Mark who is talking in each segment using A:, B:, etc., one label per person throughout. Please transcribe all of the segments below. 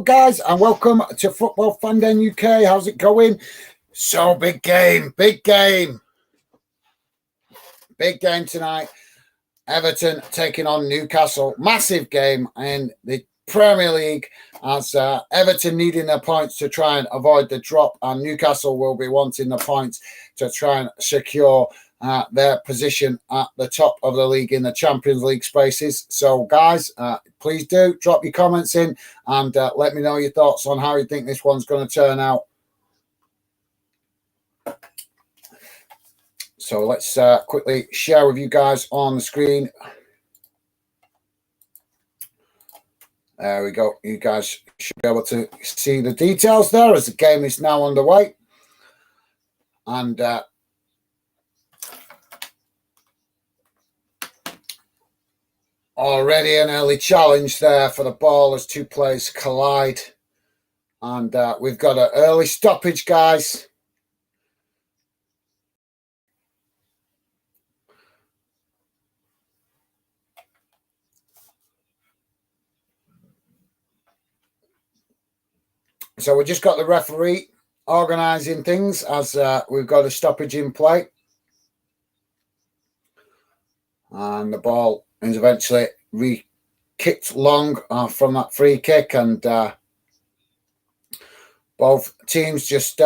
A: Guys, and welcome to Football Fandom UK. How's it going? So big game tonight. Everton taking on Newcastle. Massive game in the Premier League as Everton needing their points to try and avoid the drop, and Newcastle will be wanting the points to try and secure their position at the top of the league in the Champions League spaces. So, guys, please do drop your comments in and let me know your thoughts on how you think this one's going to turn out. So let's quickly share with you guys on the screen. There we go. You guys should be able to see the details there as the game is now underway. And already an early challenge there for the ball as two players collide. And we've got an early stoppage, guys. So we just got the referee organising things as we've got a stoppage in play. And the ball is eventually kicked long from that free kick, and both teams just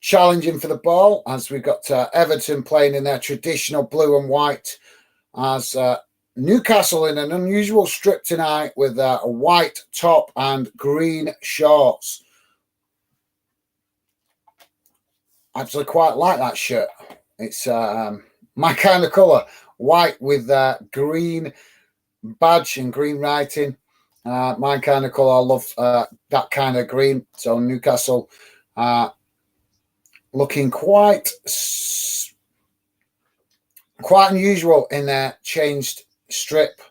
A: challenging for the ball as we've got Everton playing in their traditional blue and white, as Newcastle in an unusual strip tonight with a white top and green shorts. Actually quite like that shirt. It's my kind of colour. White with green badge and green writing. My kind of colour. I love that kind of green. So Newcastle looking quite unusual in their changed strip.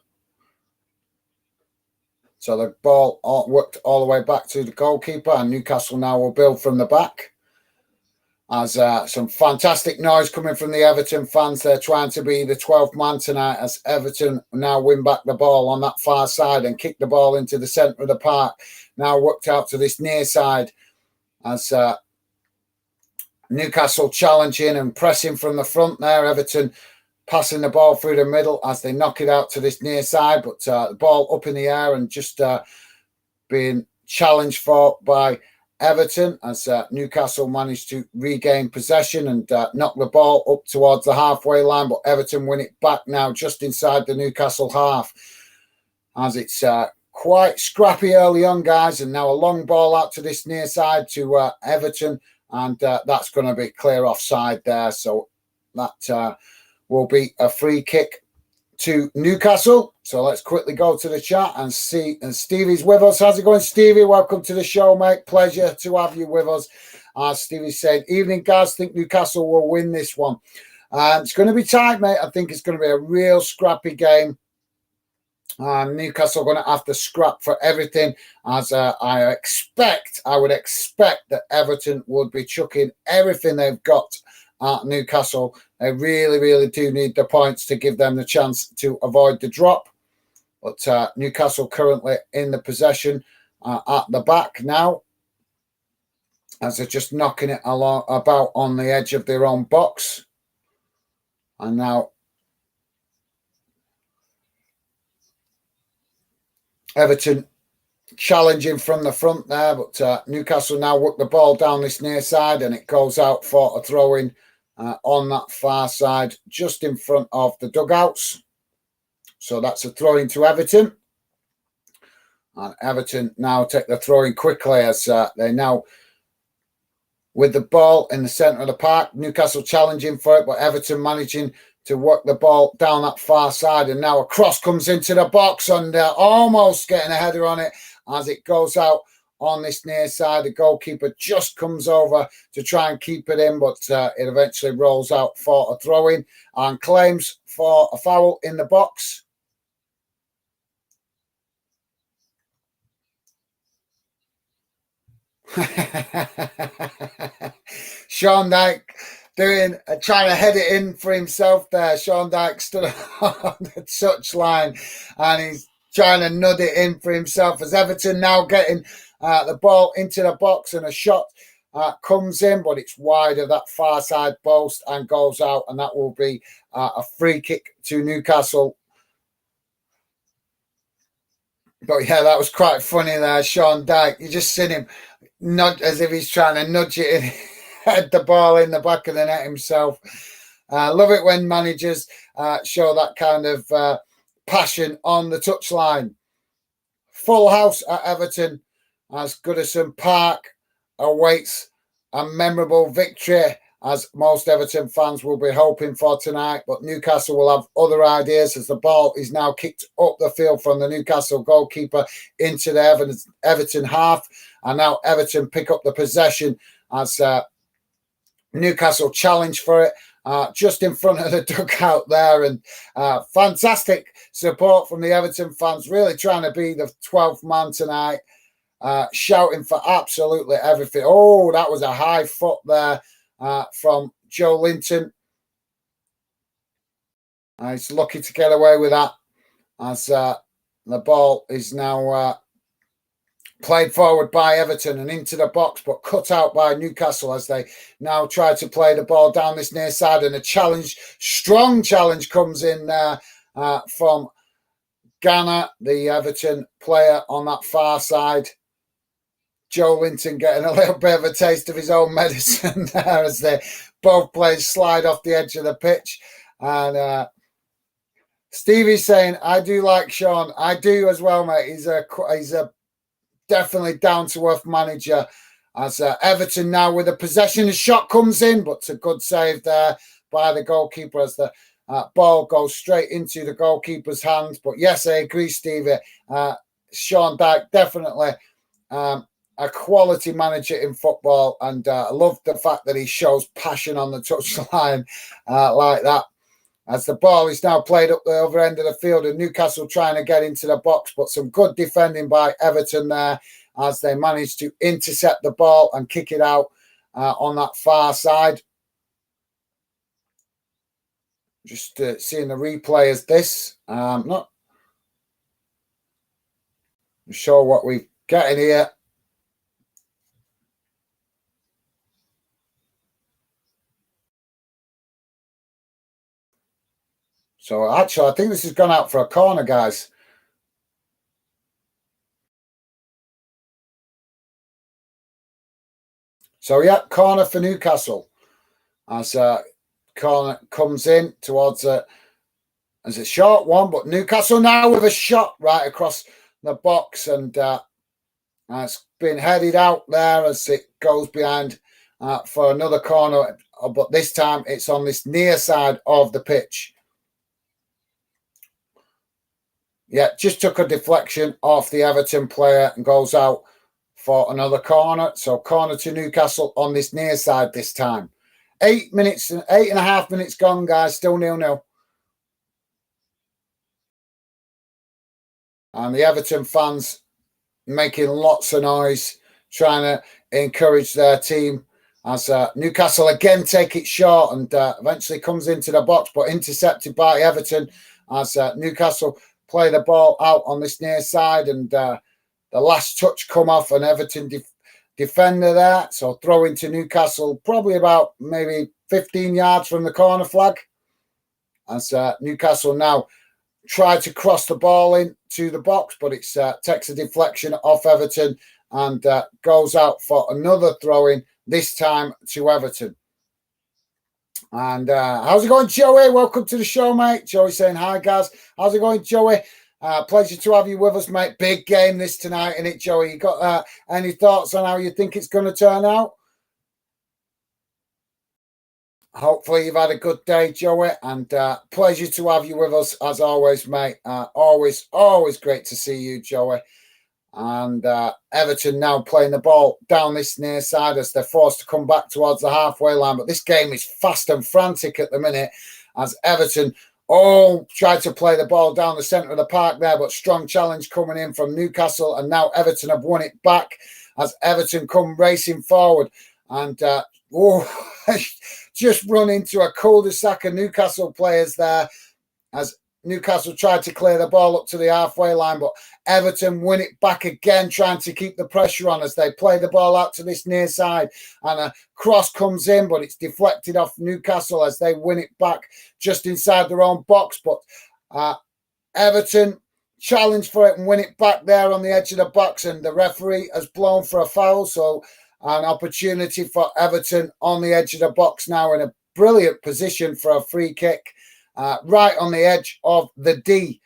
A: So the ball worked all the way back to the goalkeeper, and Newcastle now will build from the back. As some fantastic noise coming from the Everton fans. They're trying to be the 12th man tonight as Everton now win back the ball on that far side and kick the ball into the centre of the park. Now worked out to this near side as Newcastle challenging and pressing from the front there. Everton passing the ball through the middle as they knock it out to this near side, but the ball up in the air and just being challenged for by Everton as Newcastle managed to regain possession and knock the ball up towards the halfway line, but Everton win it back now just inside the Newcastle half as it's quite scrappy early on, guys, and now a long ball out to this near side to Everton, and that's going to be clear offside there, so that will be a free kick to Newcastle. So let's quickly go to the chat and see. And Stevie's with us. How's it going, Stevie? Welcome to the show, mate. Pleasure to have you with us. Stevie's saying, evening, guys. Think Newcastle will win this one. It's going to be tight, mate. I think it's going to be a real scrappy game. Newcastle are going to have to scrap for everything, as I would expect that Everton would be chucking everything they've got at Newcastle. They really, really do need the points to give them the chance to avoid the drop. But Newcastle currently in the possession at the back now, as they're just knocking it about on the edge of their own box. And now Everton challenging from the front there, but Newcastle now work the ball down this near side, and it goes out for a throw-in on that far side, just in front of the dugouts. So that's a throw-in to Everton. And Everton now take the throw-in quickly as they now, with the ball in the centre of the park, Newcastle challenging for it, but Everton managing to work the ball down that far side. And now a cross comes into the box, and almost getting a header on it as it goes out on this near side. The goalkeeper just comes over to try and keep it in, but it eventually rolls out for a throw-in and claims for a foul in the box. Sean Dyke trying to head it in for himself there. Sean Dyke stood on the touchline and he's trying to nudge it in for himself as Everton now getting the ball into the box, and a shot comes in, but it's wide of that far side post and goes out, and that will be a free kick to Newcastle. But yeah, that was quite funny there, Sean Dyche. You just seen him nudge as if he's trying to nudge it in, head the ball in the back of the net himself. Love it when managers show that kind of passion on the touchline. Full house at Everton as Goodison Park awaits a memorable victory, as most Everton fans will be hoping for tonight. But Newcastle will have other ideas as the ball is now kicked up the field from the Newcastle goalkeeper into the Everton half. And now Everton pick up the possession as Newcastle challenge for it. Just in front of the dugout there, and fantastic support from the Everton fans, really trying to be the 12th man tonight, shouting for absolutely everything. Oh, that was a high foot there from Joe Linton. He's lucky to get away with that as the ball is now played forward by Everton and into the box, but cut out by Newcastle as they now try to play the ball down this near side, and a challenge, strong challenge comes in there from Ghana, the Everton player on that far side. Joe Linton getting a little bit of a taste of his own medicine there as they both players slide off the edge of the pitch. And Stevie's saying, I do like Sean. I do as well, mate. He's a definitely down-to-earth manager as Everton now with a possession. The shot comes in, but it's a good save there by the goalkeeper as the ball goes straight into the goalkeeper's hands. But yes, I agree, Stevie. Sean Dyche, definitely a quality manager in football, and I love the fact that he shows passion on the touchline like that. As the ball is now played up the other end of the field, and Newcastle trying to get into the box, but some good defending by Everton there as they manage to intercept the ball and kick it out on that far side. Just seeing the replay as this. Not sure what we're getting here. So actually, I think this has gone out for a corner, guys. So yeah, corner for Newcastle as corner comes in towards as a short one, but Newcastle now with a shot right across the box, and it's been headed out there as it goes behind for another corner, but this time it's on this near side of the pitch. Yeah, just took a deflection off the Everton player and goes out for another corner. So corner to Newcastle on this near side this time. 8.5 minutes gone, guys. Still 0-0. And the Everton fans making lots of noise, trying to encourage their team as Newcastle again take it short and eventually comes into the box, but intercepted by Everton as Newcastle play the ball out on this near side, and the last touch come off an Everton defender there. So throw into Newcastle, probably about maybe 15 yards from the corner flag. As Newcastle now try to cross the ball into the box, but it takes a deflection off Everton and goes out for another throw-in, this time to Everton. And how's it going, Joey? Welcome to the show, mate. Joey saying hi, guys. How's it going, Joey? Pleasure to have you with us, mate. Big game this tonight, innit, Joey? You got any thoughts on how you think it's going to turn out? Hopefully you've had a good day, Joey, and pleasure to have you with us as always, mate. Always great to see you, Joey. And Everton now playing the ball down this near side as they're forced to come back towards the halfway line. But this game is fast and frantic at the minute as Everton try to play the ball down the centre of the park there, but strong challenge coming in from Newcastle, and now Everton have won it back as Everton come racing forward and just run into a cul-de-sac of Newcastle players there as Newcastle tried to clear the ball up to the halfway line, but Everton win it back again, trying to keep the pressure on as they play the ball out to this near side. And a cross comes in, but it's deflected off Newcastle as they win it back just inside their own box. But Everton challenge for it and win it back there on the edge of the box, and the referee has blown for a foul. So an opportunity for Everton on the edge of the box now, in a brilliant position for a free kick. Right on the edge of the D.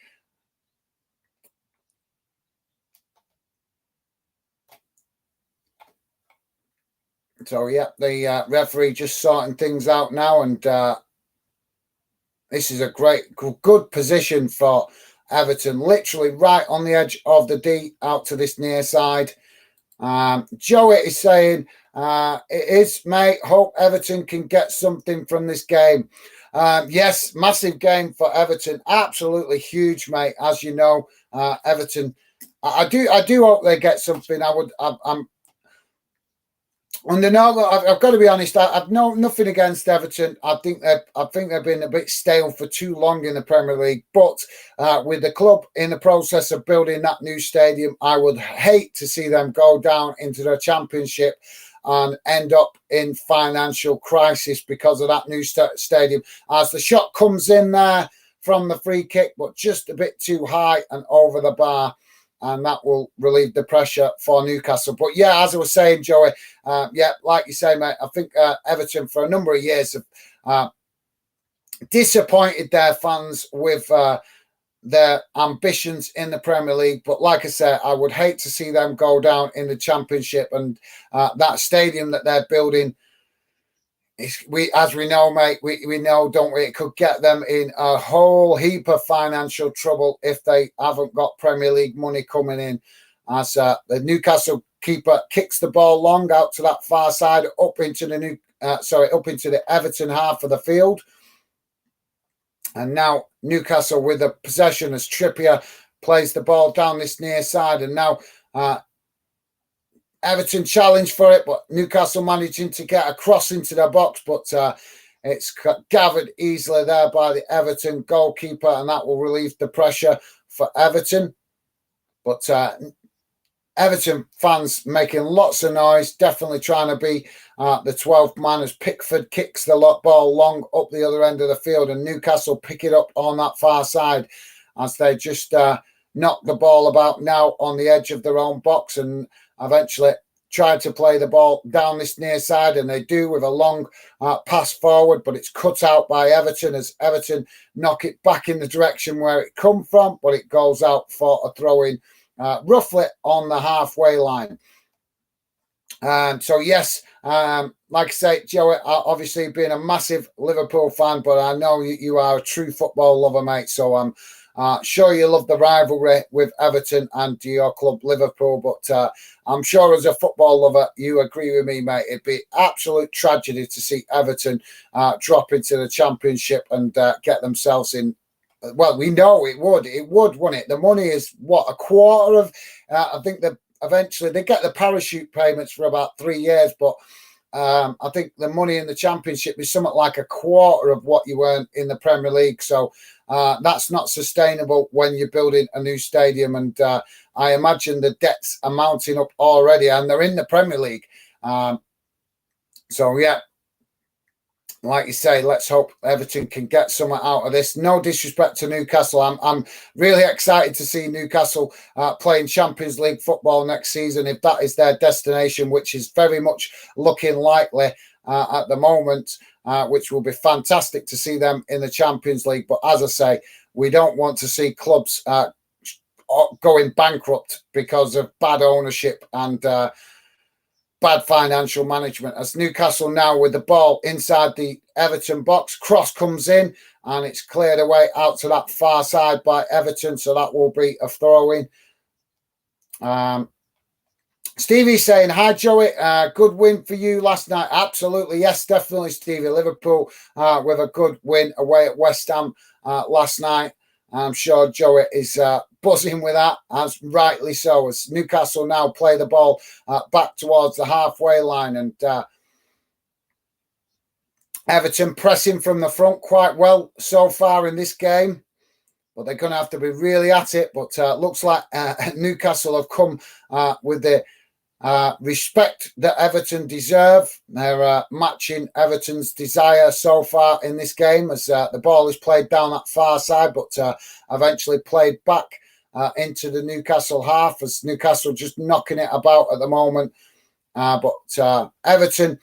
A: So, yeah, the referee just sorting things out now. And this is a good position for Everton. Literally right on the edge of the D out to this near side. Joey is saying, it is, mate. Hope Everton can get something from this game. Yes, massive game for Everton. Absolutely huge, mate. As you know, Everton. I do hope they get something. I'm under no. I've got to be honest. I've nothing against Everton. I think they've been a bit stale for too long in the Premier League. But with the club in the process of building that new stadium, I would hate to see them go down into the Championship and end up in financial crisis because of that new stadium. As the shot comes in there from the free kick, but just a bit too high and over the bar, and that will relieve the pressure for Newcastle. But yeah, as I was saying, Joey, yeah, like you say, mate, I think Everton for a number of years have disappointed their fans with their ambitions in the Premier League. But like I said, I would hate to see them go down in the Championship, and that stadium that they're building, as we know, mate, we know, don't we, it could get them in a whole heap of financial trouble if they haven't got Premier League money coming in. As the Newcastle keeper kicks the ball long out to that far side, up into the Everton half of the field. And now Newcastle with the possession as Trippier plays the ball down this near side. And now Everton challenge for it, but Newcastle managing to get a cross into the box. But it's gathered easily there by the Everton goalkeeper, and that will relieve the pressure for Everton. But Everton fans making lots of noise, definitely trying to be the 12th man as Pickford kicks the ball long up the other end of the field, and Newcastle pick it up on that far side as they just knock the ball about now on the edge of their own box, and eventually try to play the ball down this near side, and they do with a long pass forward, but it's cut out by Everton as Everton knock it back in the direction where it come from, but it goes out for a throw-in. Roughly on the halfway line. So yes, like I say, Joe, obviously being a massive Liverpool fan, but I know you are a true football lover, mate. So I'm sure you love the rivalry with Everton and your club Liverpool, but I'm sure as a football lover, you agree with me, mate. It'd be absolute tragedy to see Everton drop into the Championship and get themselves in. Well, we know it would, wouldn't it? The money is what, a quarter of, I think that eventually they get the parachute payments for about 3 years, but I think the money in the Championship is something like a quarter of what you earn in the Premier League. So that's not sustainable when you're building a new stadium. And I imagine the debts are mounting up already, and they're in the Premier League. So, yeah. Like you say, let's hope Everton can get something out of this. No disrespect to Newcastle. I'm really excited to see Newcastle playing Champions League football next season, if that is their destination, which is very much looking likely at the moment, which will be fantastic to see them in the Champions League. But as I say, we don't want to see clubs going bankrupt because of bad ownership and bad financial management. As Newcastle now with the ball inside the Everton box, cross comes in and it's cleared away out to that far side by Everton, so that will be a throw-in. Stevie saying, hi Joey, good win for you last night. Absolutely, yes, definitely, Stevie. Liverpool with a good win away at West Ham last night. I'm sure Joey is buzzing with that, as rightly so, as Newcastle now play the ball back towards the halfway line, and Everton pressing from the front quite well so far in this game. but they're going to have to be really at it. But looks like Newcastle have come with the respect that Everton deserve. They're matching Everton's desire so far in this game, as the ball is played down that far side, but eventually played back into the Newcastle half, as Newcastle just knocking it about at the moment. But Everton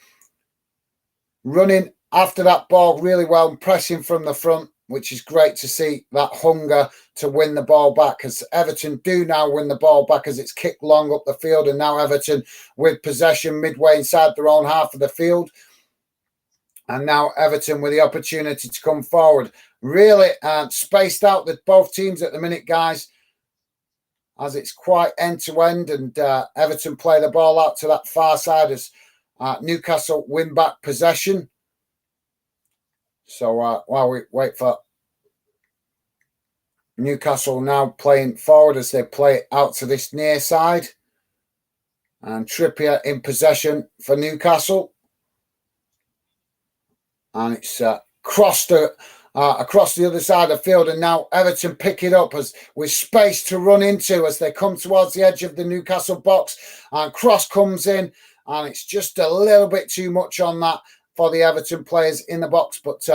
A: running after that ball really well and pressing from the front, which is great to see that hunger to win the ball back, as Everton do now win the ball back as it's kicked long up the field, and now Everton with possession midway inside their own half of the field. And now Everton with the opportunity to come forward. Really spaced out with both teams at the minute, guys, as it's quite end-to-end, and Everton play the ball out to that far side as Newcastle win back possession. So while we wait for Newcastle now playing forward as they play it out to this near side. And Trippier in possession for Newcastle. And it's crossed across the other side of the field, and now Everton pick it up as with space to run into as they come towards the edge of the Newcastle box, and cross comes in, and it's just a little bit too much on that for the Everton players in the box, but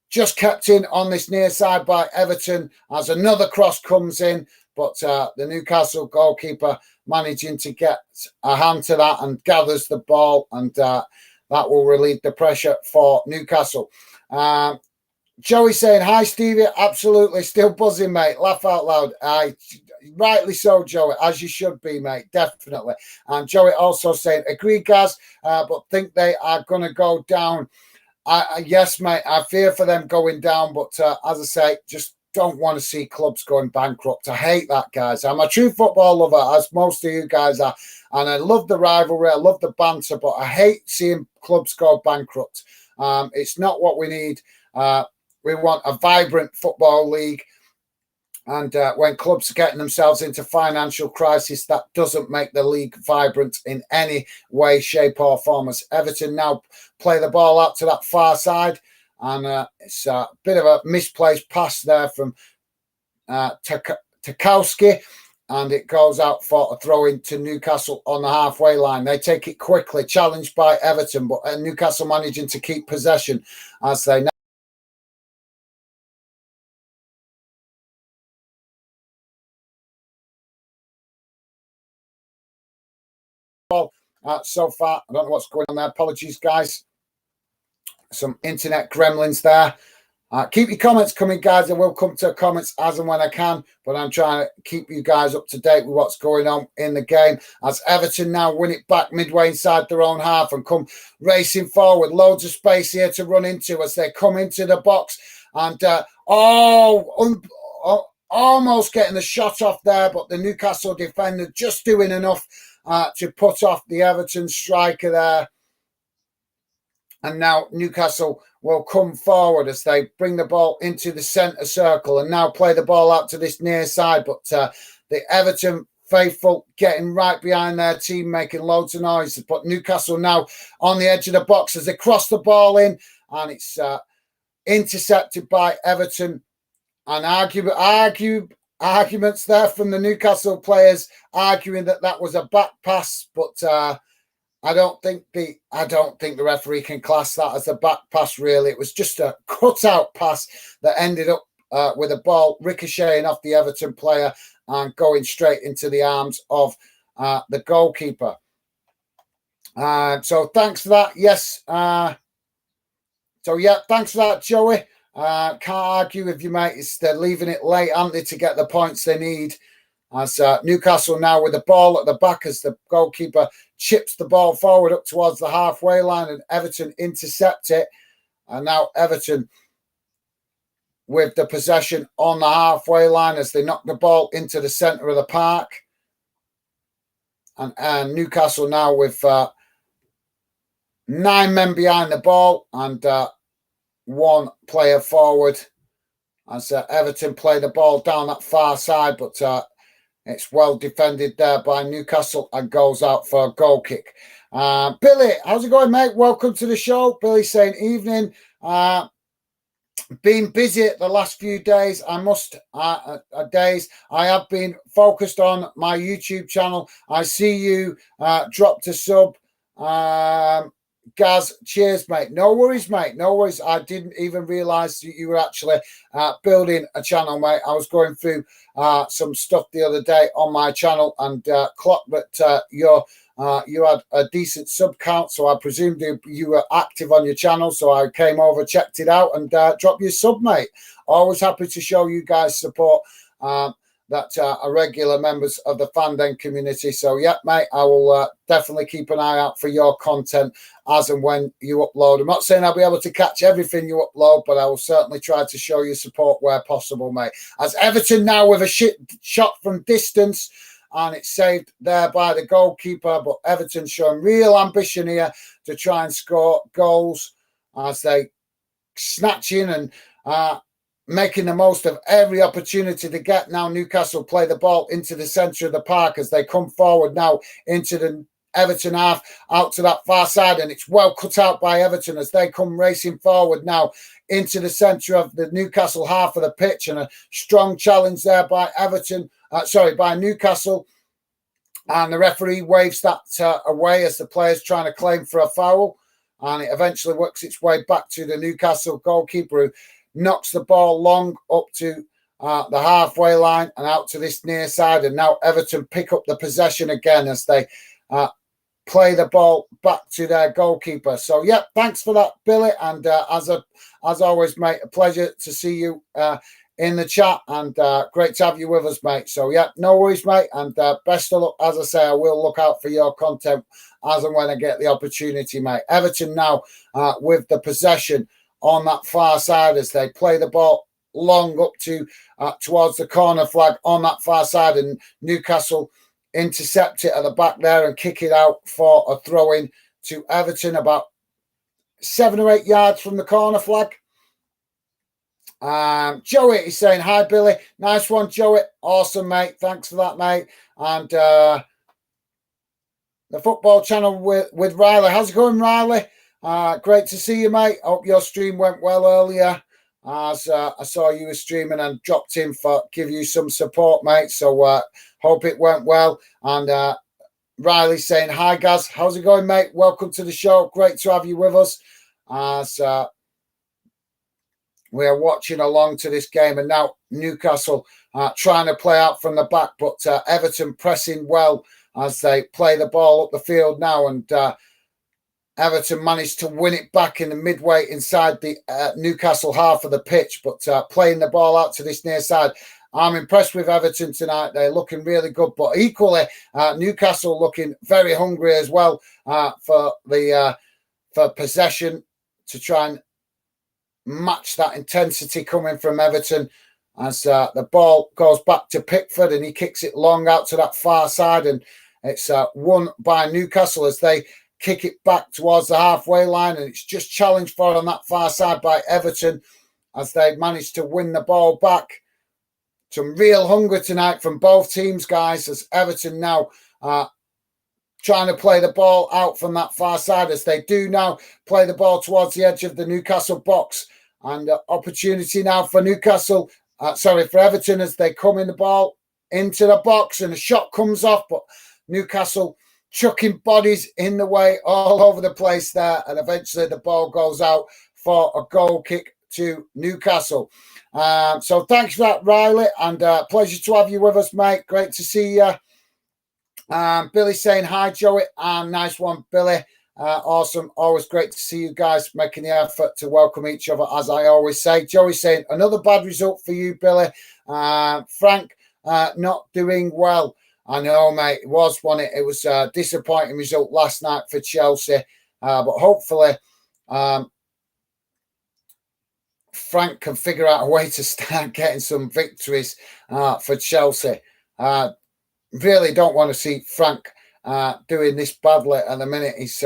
A: just kept in on this near side by Everton as another cross comes in, but the Newcastle goalkeeper managing to get a hand to that and gathers the ball, and that will relieve the pressure for Newcastle. Joey saying, hi, Stevie. Absolutely. Still buzzing, mate. Laugh out loud. Rightly so, Joey, as you should be, mate. Definitely. And Joey also saying, agree, Gaz, but think they are going to go down. Yes, mate. I fear for them going down, but as I say, just don't want to see clubs going bankrupt. I hate that, guys. I'm a true football lover, as most of you guys are, and I love the rivalry. I love the banter, but I hate seeing clubs go bankrupt. It's not what we need. We want a vibrant football league. And when clubs are getting themselves into financial crisis, that doesn't make the league vibrant in any way, shape or form. As Everton now play the ball out to that far side. And it's a bit of a misplaced pass there from Tarkowski. And it goes out for a throw into Newcastle on the halfway line. They take it quickly, challenged by Everton, but Newcastle managing to keep possession as they now. So far, I don't know what's going on there. Apologies, guys. Some internet gremlins there. Keep your comments coming, guys. I will come to comments as and when I can, but I'm trying to keep you guys up to date with what's going on in the game as Everton now win it back midway inside their own half and come racing forward. Loads of space here to run into as they come into the box, and almost getting the shot off there, but the Newcastle defender just doing enough to put off the Everton striker there. And now Newcastle will come forward as they bring the ball into the centre circle and now play the ball out to this near side. But the Everton faithful getting right behind their team, making loads of noise. But Newcastle now on the edge of the box as they cross the ball in, and it's intercepted by Everton. And arguments there from the Newcastle players arguing that was a back pass, but I don't think the referee can class that as a back pass, really. It was just a cut-out pass that ended up with a ball ricocheting off the Everton player and going straight into the arms of the goalkeeper. So thanks for that. Yes. Thanks for that, Joey. Can't argue with you, mate. They're leaving it late, aren't they, to get the points they need. As Newcastle now with the ball at the back as the goalkeeper chips the ball forward up towards the halfway line and Everton intercept it. And now Everton with the possession on the halfway line as they knock the ball into the centre of the park. And Newcastle now with 9 men behind the ball and 1 player forward. As Everton play the ball down that far side, but it's well defended there by Newcastle and goes out for a goal kick. Billy, how's it going, mate? Welcome to the show. Billy saying evening. been busy the last few days. I have been focused on my YouTube channel. I see you dropped a sub. Gaz, cheers, mate. No worries, mate. No worries. I didn't even realize that you were actually building a channel, mate. I was going through some stuff the other day on my channel and clocked that you had a decent sub count, so I presumed you were active on your channel. So I came over, checked it out, and dropped you a sub, mate. Always happy to show you guys support that are regular members of the Fandom community. So yeah, mate, I will definitely keep an eye out for your content as and when you upload. I'm not saying I'll be able to catch everything you upload, but I will certainly try to show you support where possible, mate. As Everton now with a shot from distance, and it's saved there by the goalkeeper, but Everton showing real ambition here to try and score goals as they snatch in and making the most of every opportunity to get. Now Newcastle play the ball into the centre of the park as they come forward now into the Everton half, out to that far side, and it's well cut out by Everton as they come racing forward now into the centre of the Newcastle half of the pitch, and a strong challenge there by by Newcastle, and the referee waves that away as the player's trying to claim for a foul, and it eventually works its way back to the Newcastle goalkeeper, who knocks the ball long up to the halfway line and out to this near side, and now Everton pick up the possession again as they play the ball back to their goalkeeper. So yeah, thanks for that, Billy, and as always, mate, a pleasure to see you in the chat, and great to have you with us, mate. So yeah, no worries, mate, and best of luck. As I say, I will look out for your content as and when I get the opportunity, mate. Everton now with the possession on that far side as they play the ball long up to towards the corner flag on that far side, and Newcastle intercept it at the back there and kick it out for a throw-in to Everton about 7 or 8 yards from the corner flag. Joey is saying, hi, Billy. Nice one, Joey. Awesome, mate. Thanks for that, mate. And the football channel with Riley. How's it going, Riley? Great to see you, mate. Hope your stream went well earlier, as I saw you were streaming and dropped in for give you some support, mate. So hope it went well. And Riley saying, hi, Gaz. How's it going, mate? Welcome to the show. Great to have you with us. As we are watching along to this game, and now Newcastle trying to play out from the back, but Everton pressing well as they play the ball up the field now, and Everton managed to win it back in the midway inside the Newcastle half of the pitch, but playing the ball out to this near side. I'm impressed with Everton tonight. They're looking really good, but equally Newcastle looking very hungry as well for possession to try and match that intensity coming from Everton as the ball goes back to Pickford and he kicks it long out to that far side, and it's won by Newcastle as they kick it back towards the halfway line, and it's just challenged for on that far side by Everton as they managed to win the ball back. Some real hunger tonight from both teams, guys, as Everton now trying to play the ball out from that far side as they do now play the ball towards the edge of the Newcastle box, and opportunity now for for Everton as they come in the ball into the box, and a shot comes off, but Newcastle chucking bodies in the way all over the place there, and eventually the ball goes out for a goal kick to Newcastle. So thanks for that, Riley, and pleasure to have you with us, mate. Great to see you. Billy saying hi, Joey, and nice one, Billy. Awesome. Always great to see you guys making the effort to welcome each other, as I always say. Joey saying another bad result for you, Billy. Frank not doing well. I know, mate. It was one. It was a disappointing result last night for Chelsea, but hopefully Frank can figure out a way to start getting some victories for Chelsea. Really don't want to see Frank doing this badly at the minute. He's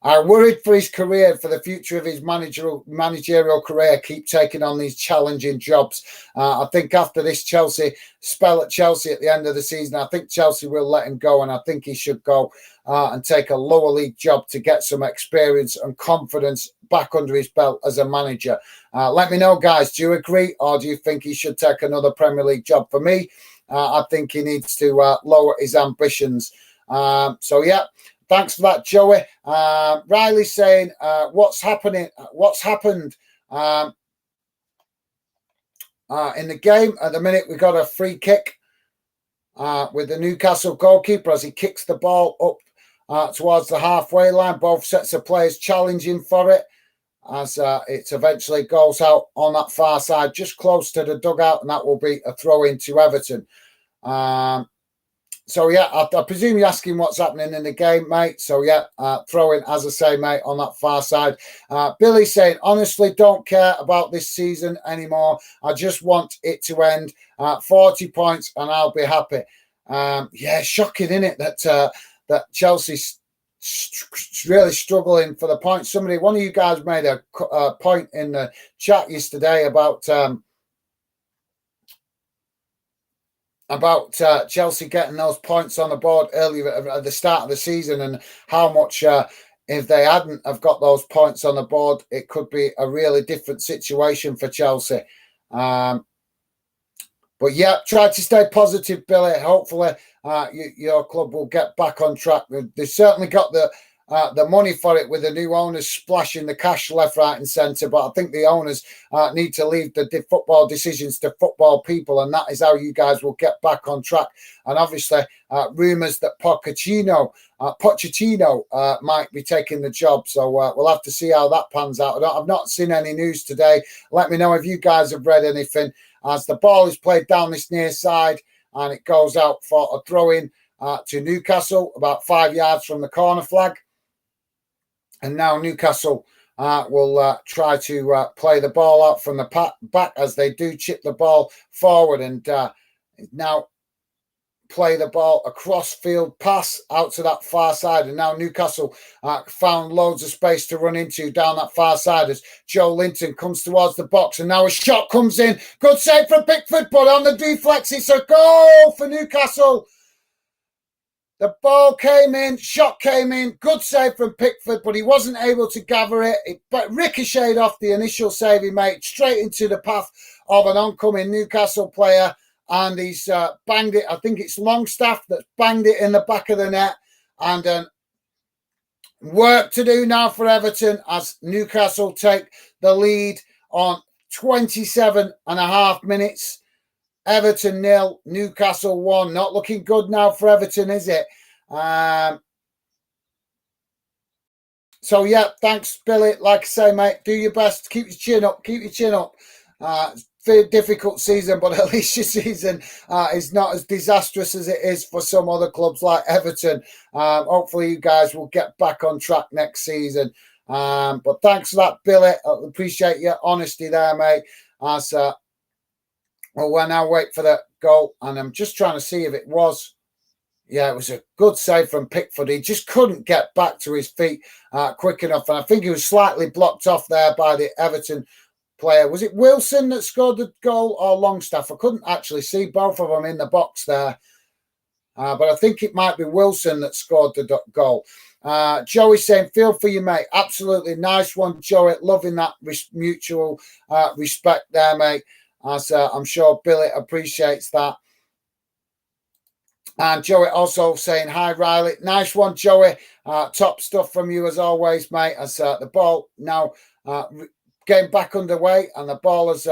A: I worried for his career, for the future of his managerial career, keep taking on these challenging jobs. I think after this Chelsea spell at Chelsea at the end of the season, I think Chelsea will let him go, and I think he should go and take a lower league job to get some experience and confidence back under his belt as a manager. Let me know, guys. Do you agree, or do you think he should take another Premier League job? For me, I think he needs to lower his ambitions. So, yeah. Thanks for that, Joey. Riley saying, what's happening? What's happened in the game? At the minute, we got a free kick with the Newcastle goalkeeper as he kicks the ball up towards the halfway line. Both sets of players challenging for it as it eventually goes out on that far side, just close to the dugout, and that will be a throw into Everton. So, yeah, I presume you're asking what's happening in the game, mate. So, yeah, throwing, as I say, mate, on that far side. Billy saying, honestly, don't care about this season anymore. I just want it to end. 40 points and I'll be happy. Yeah, shocking, isn't it, that Chelsea's really struggling for the points. One of you guys made a point in the chat yesterday about Chelsea getting those points on the board earlier at the start of the season, and how much if they hadn't have got those points on the board, it could be a really different situation for Chelsea. But yeah, try to stay positive, Billy. Hopefully your club will get back on track. They've certainly got the money for it, with the new owners splashing the cash left, right and centre. But I think the owners need to leave the football decisions to football people, and that is how you guys will get back on track. And obviously, rumours that Pochettino might be taking the job. So we'll have to see how that pans out. I've not seen any news today. Let me know if you guys have read anything, as the ball is played down this near side and it goes out for a throw-in to Newcastle, about 5 yards from the corner flag. And now Newcastle will try to play the ball out from the back, as they do chip the ball forward, and now play the ball across field pass out to that far side. And now Newcastle found loads of space to run into down that far side as Joe Linton comes towards the box. And now a shot comes in. Good save from Pickford, but on the deflex, it's a goal for Newcastle. The ball came in, shot came in, good save from Pickford, but he wasn't able to gather it. It ricocheted off the initial save he made straight into the path of an oncoming Newcastle player, and he's banged it. I think it's Longstaff that's banged it in the back of the net. And work to do now for Everton as Newcastle take the lead on 27 and a half minutes. Everton 0, Newcastle 1. Not looking good now for Everton, is it? So, yeah, thanks, Billy. Like I say, mate, do your best. Keep your chin up. Keep your chin up. It's a very difficult season, but at least your season is not as disastrous as it is for some other clubs like Everton. Hopefully, you guys will get back on track next season. But thanks for that, Billy. I appreciate your honesty there, mate. Well, we'll now wait for the goal, and I'm just trying to see if it was. Yeah, it was a good save from Pickford. He just couldn't get back to his feet quick enough, and I think he was slightly blocked off there by the Everton player. Was it Wilson that scored the goal or Longstaff? I couldn't actually see both of them in the box there, but I think it might be Wilson that scored the goal. Joey saying, feel for you, mate. Absolutely nice one, Joey. Loving that mutual respect there, mate. As I'm sure Billy appreciates that. And Joey also saying, hi, Riley. Nice one, Joey. Top stuff from you as always, mate. As the ball now getting back underway, and the ball has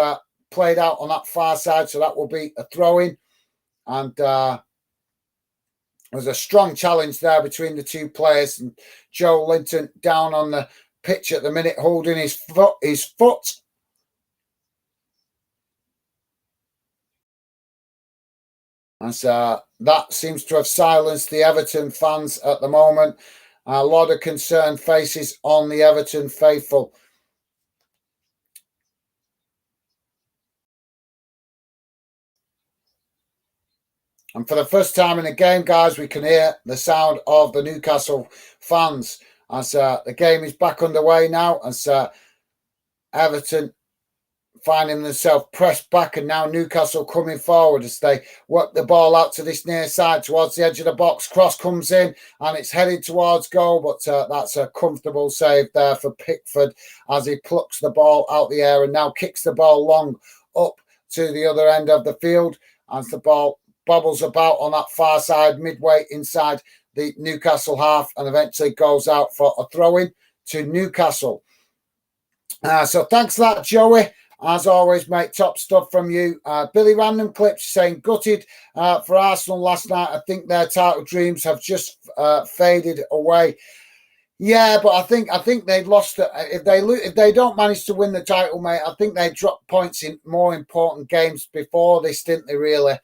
A: played out on that far side, so that will be a throw-in. And there's a strong challenge there between the two players. And Joe Linton down on the pitch at the minute, holding his foot. And so that seems to have silenced the Everton fans at the moment. A lot of concerned faces on the Everton faithful. And for the first time in the game, guys, we can hear the sound of the Newcastle fans. as the game is back underway now, as Everton finding themselves pressed back, and now Newcastle coming forward as they work the ball out to this near side towards the edge of the box. Cross comes in and it's headed towards goal, but that's a comfortable save there for Pickford as he plucks the ball out the air and now kicks the ball long up to the other end of the field as the ball bobbles about on that far side midway inside the Newcastle half and eventually goes out for a throw-in to Newcastle. So thanks for that, Joey. As always, mate, top stuff from you. Billy Random Clips saying, gutted for Arsenal last night. I think their title dreams have just faded away. Yeah, but I think they lost it. If they don't manage to win the title, mate, I think they dropped points in more important games before this, didn't they? Really,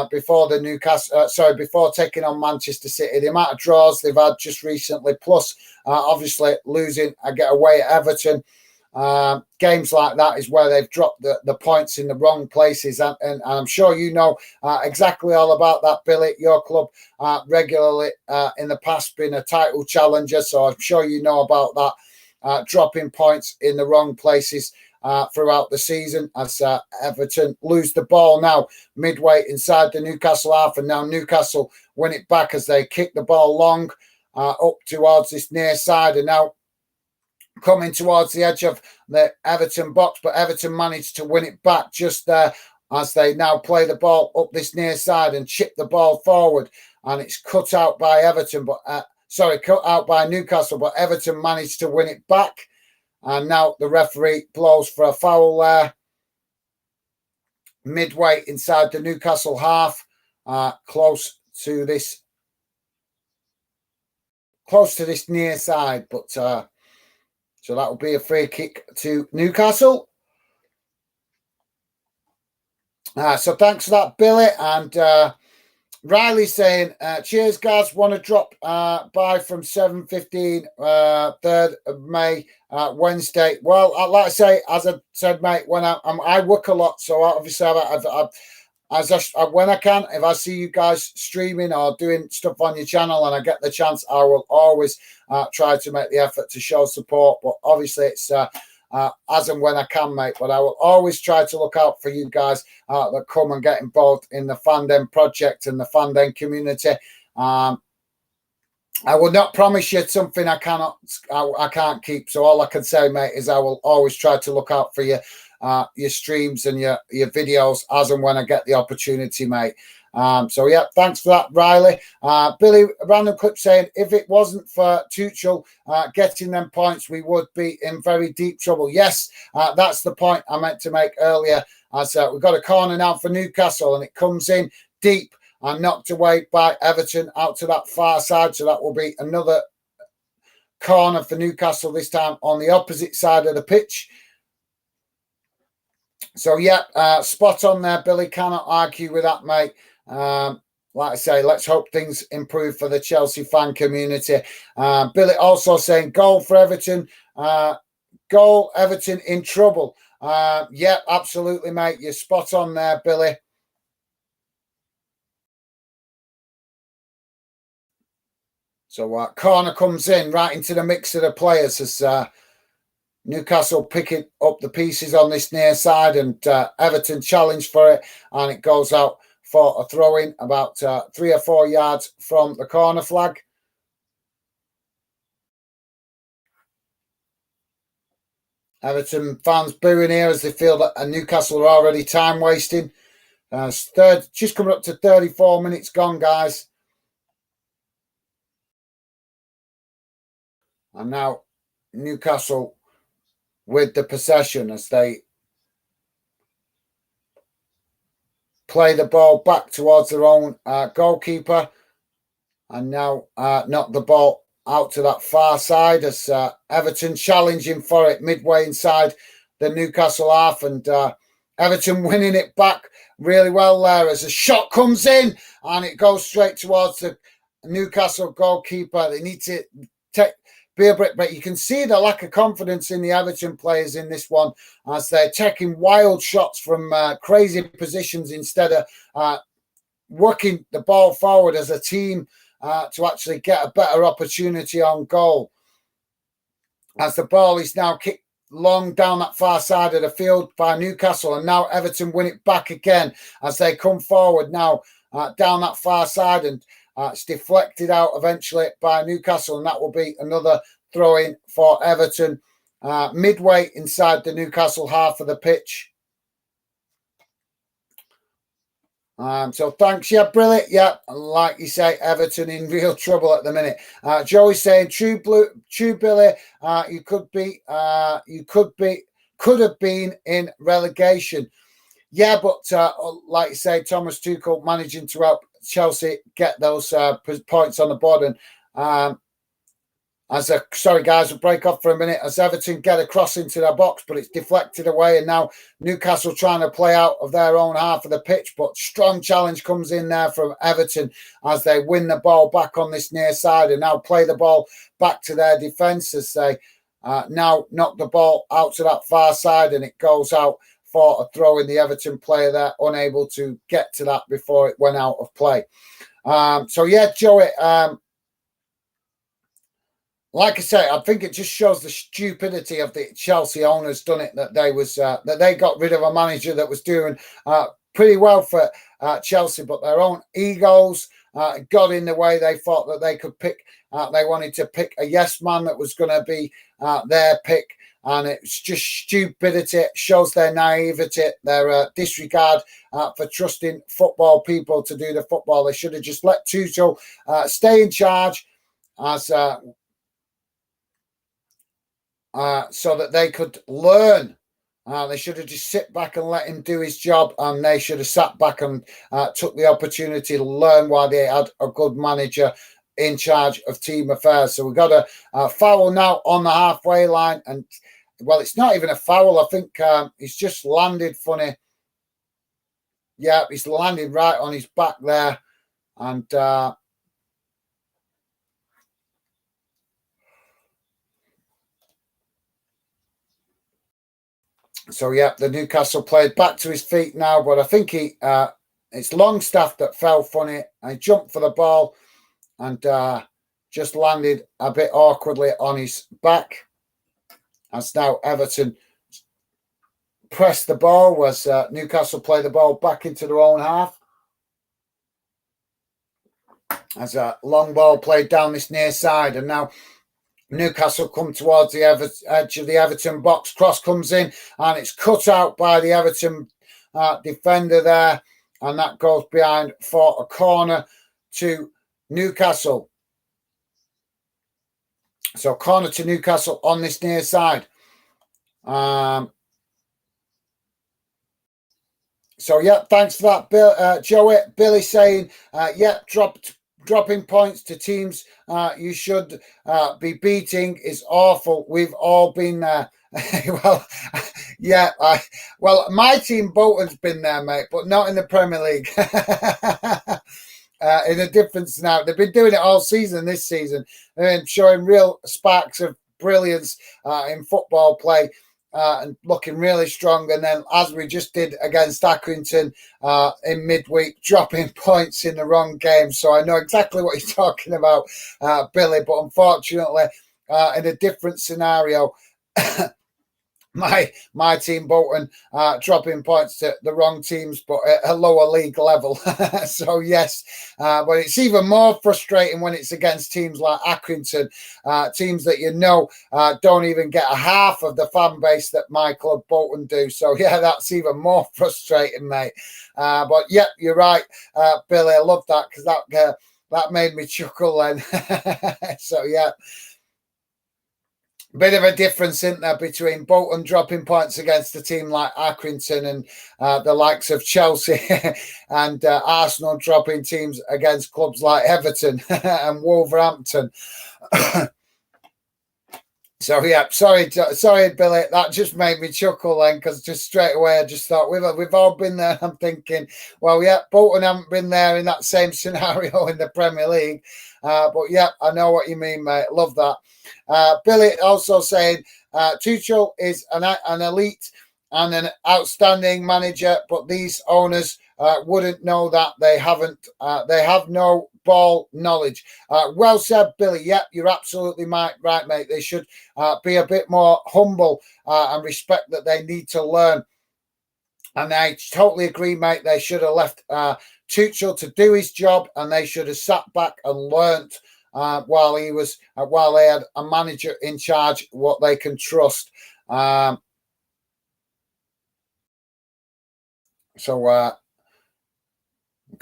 A: before the Newcastle, before taking on Manchester City, the amount of draws they've had just recently, plus obviously losing, I get away at Everton. Games like that is where they've dropped the points in the wrong places, and I'm sure you know exactly all about that, Billy. Your club regularly in the past been a title challenger, so I'm sure you know about that, dropping points in the wrong places throughout the season as Everton lose the ball now midway inside the Newcastle half, and now Newcastle win it back as they kick the ball long up towards this near side, and now coming towards the edge of the Everton box, but Everton managed to win it back just there as they now play the ball up this near side and chip the ball forward, and it's cut out by Everton, but cut out by Newcastle, but Everton managed to win it back, and now the referee blows for a foul there midway inside the Newcastle half, close to this near side, but so that will be a free kick to Newcastle. So thanks for that, Billy. And Riley saying, cheers, guys. Want to drop by from 7:15, 3rd of May, Wednesday. Well, like I say, as I said, mate, when I work a lot, so obviously when I can, if I see you guys streaming or doing stuff on your channel and I get the chance, I will always try to make the effort to show support. But obviously, it's as and when I can, mate. But I will always try to look out for you guys that come and get involved in the Fandom project and the Fandom community. I will not promise you something I can't keep. So all I can say, mate, is I will always try to look out for you. Your streams and your videos as and when I get the opportunity, mate. So yeah, thanks for that, Riley. Billy, random clip saying, if it wasn't for Tuchel getting them points, we would be in very deep trouble. Yes, that's the point I meant to make earlier. As we've got a corner now for Newcastle, and it comes in deep and knocked away by Everton out to that far side. So that will be another corner for Newcastle, this time on the opposite side of the pitch. So, yeah, spot on there, Billy. Cannot argue with that, mate. Like I say, let's hope things improve for the Chelsea fan community. Billy also saying, goal for Everton. Goal, Everton in trouble. Yeah, absolutely, mate. You're spot on there, Billy. So, corner comes in right into the mix of the players as Newcastle picking up the pieces on this near side, and Everton challenge for it, and it goes out for a throw-in about 3 or 4 yards from the corner flag. Everton fans booing here as they feel that Newcastle are already time wasting. Just coming up to 34 minutes gone, guys. And now Newcastle with the possession as they play the ball back towards their own goalkeeper, and now knock the ball out to that far side as Everton challenging for it midway inside the Newcastle half, and Everton winning it back really well there as a shot comes in and it goes straight towards the Newcastle goalkeeper. They need to be a bit, but you can see the lack of confidence in the Everton players in this one as they're taking wild shots from crazy positions instead of working the ball forward as a team to actually get a better opportunity on goal. as the ball is now kicked long down that far side of the field by Newcastle, and now Everton win it back again as they come forward now down that far side, and it's deflected out eventually by Newcastle, and that will be another throw-in for Everton midway inside the Newcastle half of the pitch. So thanks. Yeah, brilliant. Yeah, like you say, Everton in real trouble at the minute. Joey's saying, true Billy, you could have been in relegation. Yeah, but like you say, Thomas Tuchel managing to help Chelsea get those points on the board. And sorry guys, we'll break off for a minute as Everton get a cross into their box, but it's deflected away, and now Newcastle trying to play out of their own half of the pitch, but strong challenge comes in there from Everton as they win the ball back on this near side and now play the ball back to their defence as they now knock the ball out to that far side, and it goes out for a throw in. The Everton player there unable to get to that before it went out of play. So yeah, Joey, like I say, I think it just shows the stupidity of the Chelsea owners done it, that they got rid of a manager that was doing pretty well for Chelsea, but their own egos got in the way. They thought that they could pick, they wanted to pick a yes man that was going to be their pick, and it's just stupidity. It shows their naivety, their disregard for trusting football people to do the football. They should have just let Tuchel stay in charge as so that they could learn. They should have just sit back and let him do his job, and they should have sat back and took the opportunity to learn why they had a good manager in charge of team affairs. So we've got a foul now on the halfway line, and well, it's not even a foul. I think he's just landed funny. Yeah, he's landed right on his back there, and so, yeah, the Newcastle played back to his feet now, but I think it's Longstaff that fell funny. And he jumped for the ball and just landed a bit awkwardly on his back. As now Everton pressed the ball, as Newcastle play the ball back into their own half. As a long ball played down this near side, and now Newcastle come towards the edge of the Everton box. Cross comes in, and it's cut out by the Everton defender there, and that goes behind for a corner to Newcastle. So corner to Newcastle on this near side. So yeah, thanks for that, Bill, Joey. Billy saying, yeah, dropping points to teams you should be beating is awful. We've all been there. Well, yeah. Well, my team Bolton's been there, mate, but not in the Premier League. In a different scenario. They've been doing it all season, this season, and showing real sparks of brilliance in football play. And looking really strong, and then as we just did against Accrington in midweek, dropping points in the wrong game. So I know exactly what you're talking about, Billy, but unfortunately in a different scenario, my team Bolton dropping points to the wrong teams, but at a lower league level. So yes, but it's even more frustrating when it's against teams like Accrington, teams that don't even get a half of the fan base that my club Bolton do. So yeah, that's even more frustrating, mate. But yeah, you're right, Billy. I love that because that made me chuckle then. So yeah. Bit of a difference, isn't there, between Bolton dropping points against a team like Accrington and the likes of Chelsea and Arsenal dropping teams against clubs like Everton and Wolverhampton. So yeah, sorry, Billy. That just made me chuckle then, because just straight away I just thought we've all been there. I'm thinking, well, yeah, Bolton haven't been there in that same scenario in the Premier League, but yeah, I know what you mean, mate. Love that. Billy also saying Tuchel is an elite and an outstanding manager, but these owners wouldn't know that. They have no ball knowledge. Well said, Billy. Yep, you're absolutely right, mate. They should be a bit more humble and respect that they need to learn. And I totally agree, mate. They should have left Tuchel to do his job, and they should have sat back and learnt while they had a manager in charge what they can trust. Got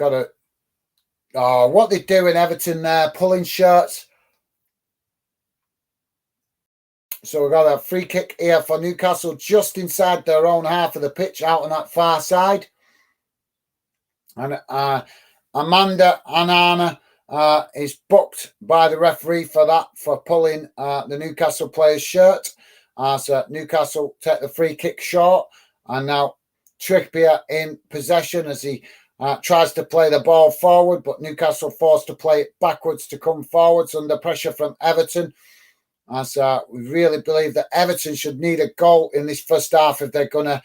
A: to. Oh, what they do in Everton there, pulling shirts. So we've got a free kick here for Newcastle just inside their own half of the pitch out on that far side. And Amanda Anana is booked by the referee for pulling the Newcastle player's shirt. So Newcastle take the free kick short. And now Trippier in possession as he tries to play the ball forward, but Newcastle forced to play it backwards to come forwards under pressure from Everton. As we really believe that Everton should need a goal in this first half if they're going to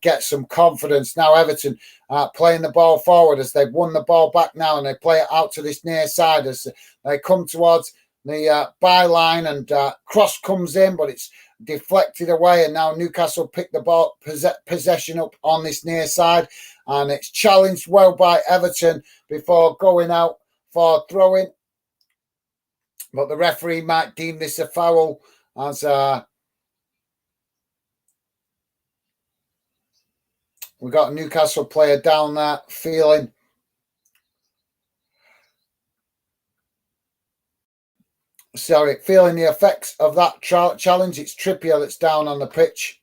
A: get some confidence. Now Everton playing the ball forward as they've won the ball back now, and they play it out to this near side as they come towards the byline, and cross comes in, but it's deflected away, and now Newcastle pick the ball possession up on this near side, and it's challenged well by Everton before going out for throwing. But the referee might deem this a foul as we got a Newcastle player down there feeling the effects of that challenge. It's Trippier that's down on the pitch.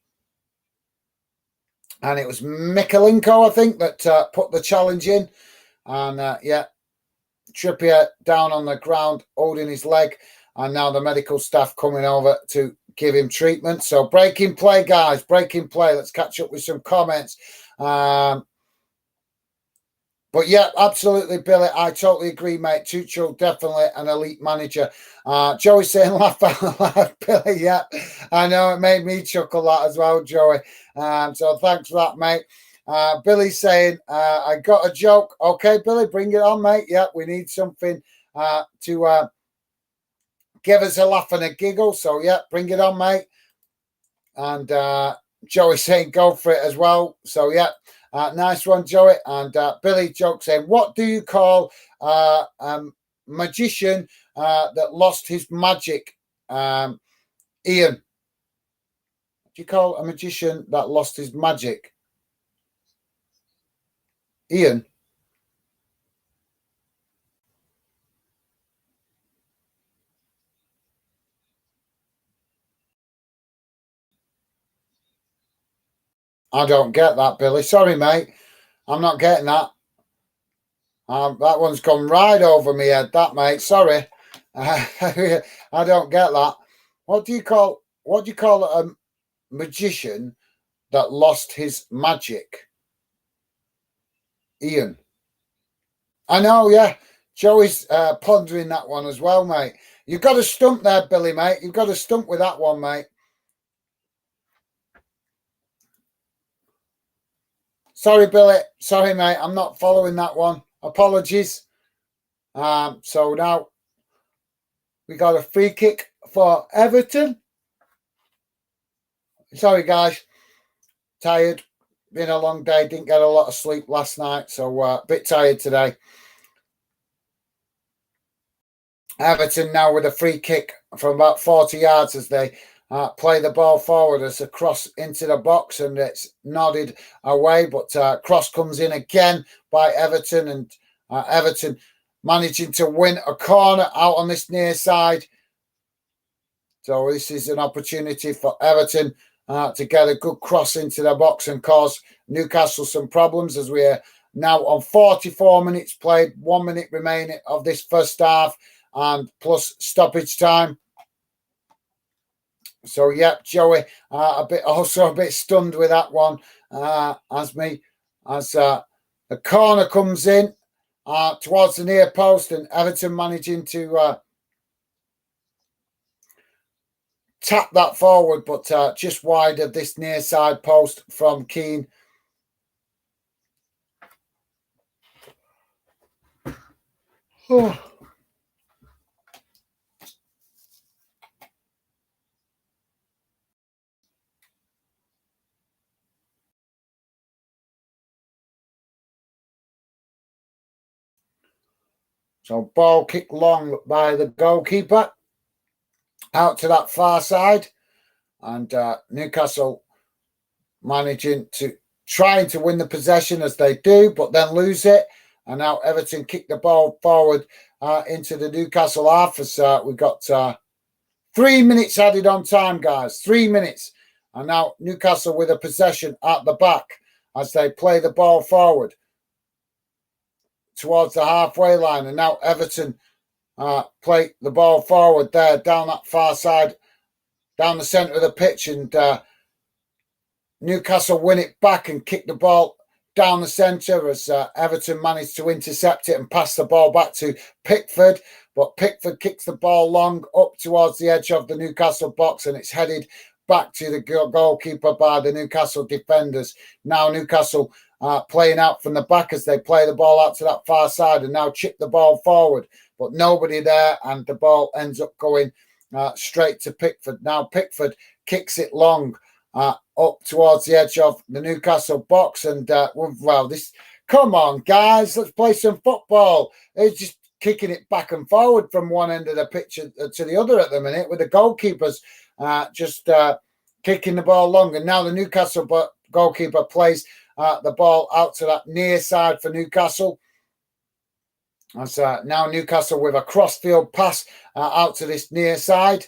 A: And it was Mikalenko, I think, that put the challenge in. And Trippier down on the ground, holding his leg, and now the medical staff coming over to give him treatment. So breaking play, guys, breaking play. Let's catch up with some comments. But yeah, absolutely, Billy. I totally agree, mate. Tuchel, definitely an elite manager. Joey saying laugh out loud, Billy. Yeah, I know, it made me chuckle that as well, Joey. So thanks for that, mate. Billy saying, I got a joke. Okay, Billy, bring it on, mate. Yeah, we need something to give us a laugh and a giggle. So, yeah, bring it on, mate. And Joey saying go for it as well. So, yeah, nice one, Joey. And Billy joke saying, what do you call a magician that lost his magic? Ian, what do you call a magician that lost his magic? Ian? I don't get that, Billy. Sorry, mate. I'm not getting that. That one's gone right over me head, that, mate. Sorry. I don't get that. What do you call a magician that lost his magic? Ian. I know, yeah. Joey's pondering that one as well, mate. You've got a stump there, Billy, mate. You've got a stump with that one, mate. Sorry, Billy. Sorry, mate. I'm not following that one. Apologies. So now we got a free kick for Everton. Sorry, guys. Tired. Been a long day. Didn't get a lot of sleep last night. So a bit tired today. Everton now with a free kick from about 40 yards as they play the ball forward as a cross into the box, and it's nodded away. But cross comes in again by Everton, and Everton managing to win a corner out on this near side. So this is an opportunity for Everton to get a good cross into the box and cause Newcastle some problems, as we are now on 44 minutes played, 1 minute remaining of this first half, and plus stoppage time. So, yeah, Joey, a bit stunned with that one, as the corner comes in towards the near post, and Everton managing to tap that forward, but just wide of this near side post from Keane. So ball kicked long by the goalkeeper out to that far side, and Newcastle managing to trying to win the possession as they do, but then lose it. And now Everton kick the ball forward into the Newcastle half as we've got 3 minutes added on time, guys. 3 minutes. And now Newcastle with a possession at the back as they play the ball forward towards the halfway line. And now Everton play the ball forward there down that far side, down the centre of the pitch. And Newcastle win it back and kick the ball down the centre as Everton managed to intercept it and pass the ball back to Pickford. But Pickford kicks the ball long up towards the edge of the Newcastle box, and it's headed back to the goalkeeper by the Newcastle defenders. Now Newcastle playing out from the back as they play the ball out to that far side and now chip the ball forward. But nobody there, and the ball ends up going straight to Pickford. Now Pickford kicks it long up towards the edge of the Newcastle box. And, well, this, come on, guys, let's play some football. It's just kicking it back and forward from one end of the pitch to the other at the minute, with the goalkeepers just kicking the ball long. And now the Newcastle goalkeeper plays the ball out to that near side for Newcastle. That's now Newcastle with a cross-field pass out to this near side.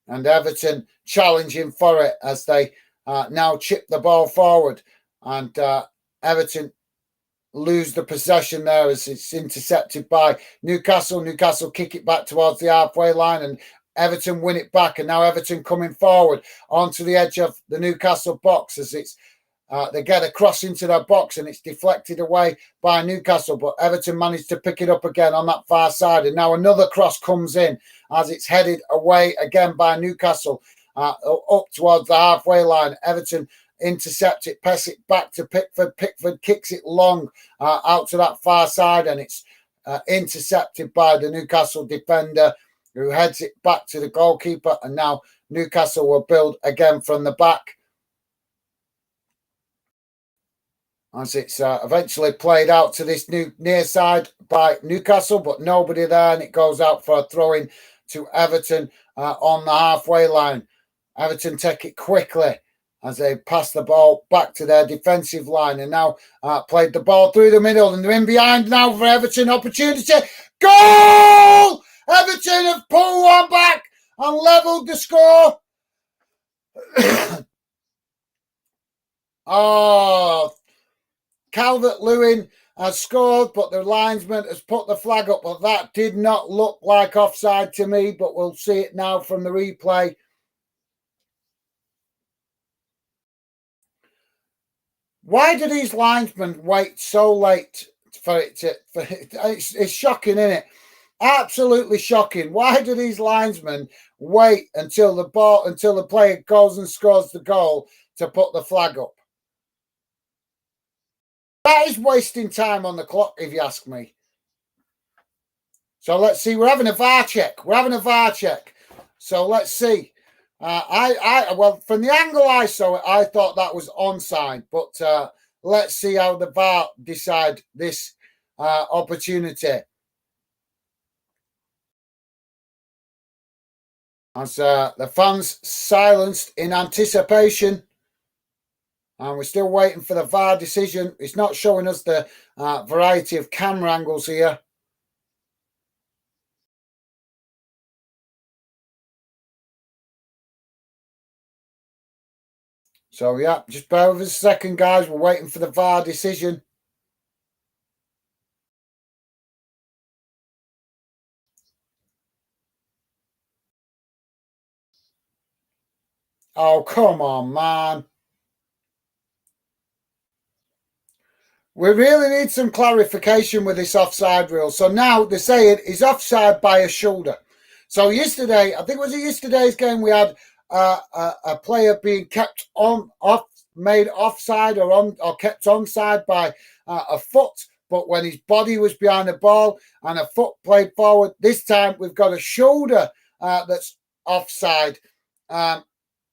A: And Everton challenging for it as they now chip the ball forward. And Everton lose the possession there as it's intercepted by Newcastle. Newcastle kick it back towards the halfway line, and Everton win it back. And now Everton coming forward onto the edge of the Newcastle box as it's they get a cross into their box and it's deflected away by Newcastle, but Everton managed to pick it up again on that far side. And now another cross comes in as it's headed away again by Newcastle up towards the halfway line. Everton intercept it, pass it back to Pickford. Pickford kicks it long out to that far side, and it's intercepted by the Newcastle defender, who heads it back to the goalkeeper. And now Newcastle will build again from the back, as it's eventually played out to this near side by Newcastle, but nobody there, and it goes out for a throw-in to Everton on the halfway line. Everton take it quickly as they pass the ball back to their defensive line, and now played the ball through the middle, and they're in behind now for Everton. Opportunity. Goal! Everton have pulled one back and levelled the score. Oh, Calvert-Lewin has scored, but the linesman has put the flag up. But that did not look like offside to me, but we'll see it now from the replay. Why do these linesmen wait so late for it to... It's shocking, isn't it? Absolutely shocking. Why do these linesmen wait until the player goes and scores the goal to put the flag up? That is wasting time on the clock, if you ask me. So let's see. We're having a VAR check. So let's see. Well, from the angle I saw it, I thought that was onside. But let's see how the VAR decide this opportunity. As the fans silenced in anticipation. And we're still waiting for the VAR decision. It's not showing us the variety of camera angles here. So, yeah, just bear with us a second, guys. We're waiting for the VAR decision. Oh, come on, man. We really need some clarification with this offside rule. So now they're saying he's offside by a shoulder. So yesterday, I think it was yesterday's game, we had a player being made offside or kept onside by a foot but when his body was behind the ball and a foot played forward. This time we've got a shoulder that's offside.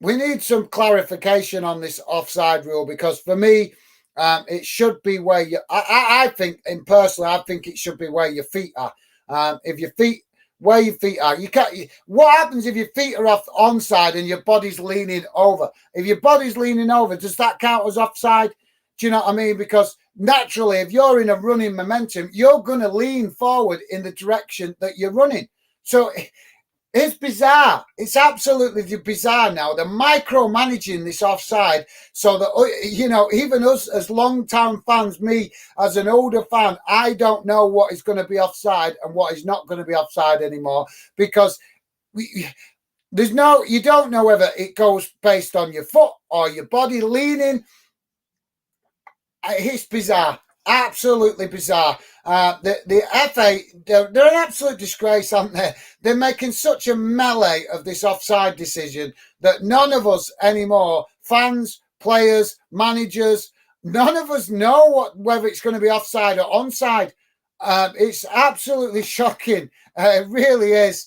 A: We need some clarification on this offside rule, because for me, it should be where you. I think, in personally, I think it should be where your feet are. If your feet, where your feet are, you can't. What happens if your feet are off onside and your body's leaning over? If your body's leaning over, does that count as offside? Do you know what I mean? Because naturally, if you're in a running momentum, you're going to lean forward in the direction that you're running. So it's bizarre. It's absolutely bizarre now. They're micromanaging this offside so that, you know, even us as long-time fans, me as an older fan, I don't know what is going to be offside and what is not going to be offside anymore, because you don't know whether it goes based on your foot or your body leaning. It's bizarre. Absolutely bizarre. The FA, they're an absolute disgrace, aren't they? They're making such a melee of this offside decision that none of us anymore, fans, players, managers, none of us know whether it's going to be offside or onside. It's absolutely shocking. It really is.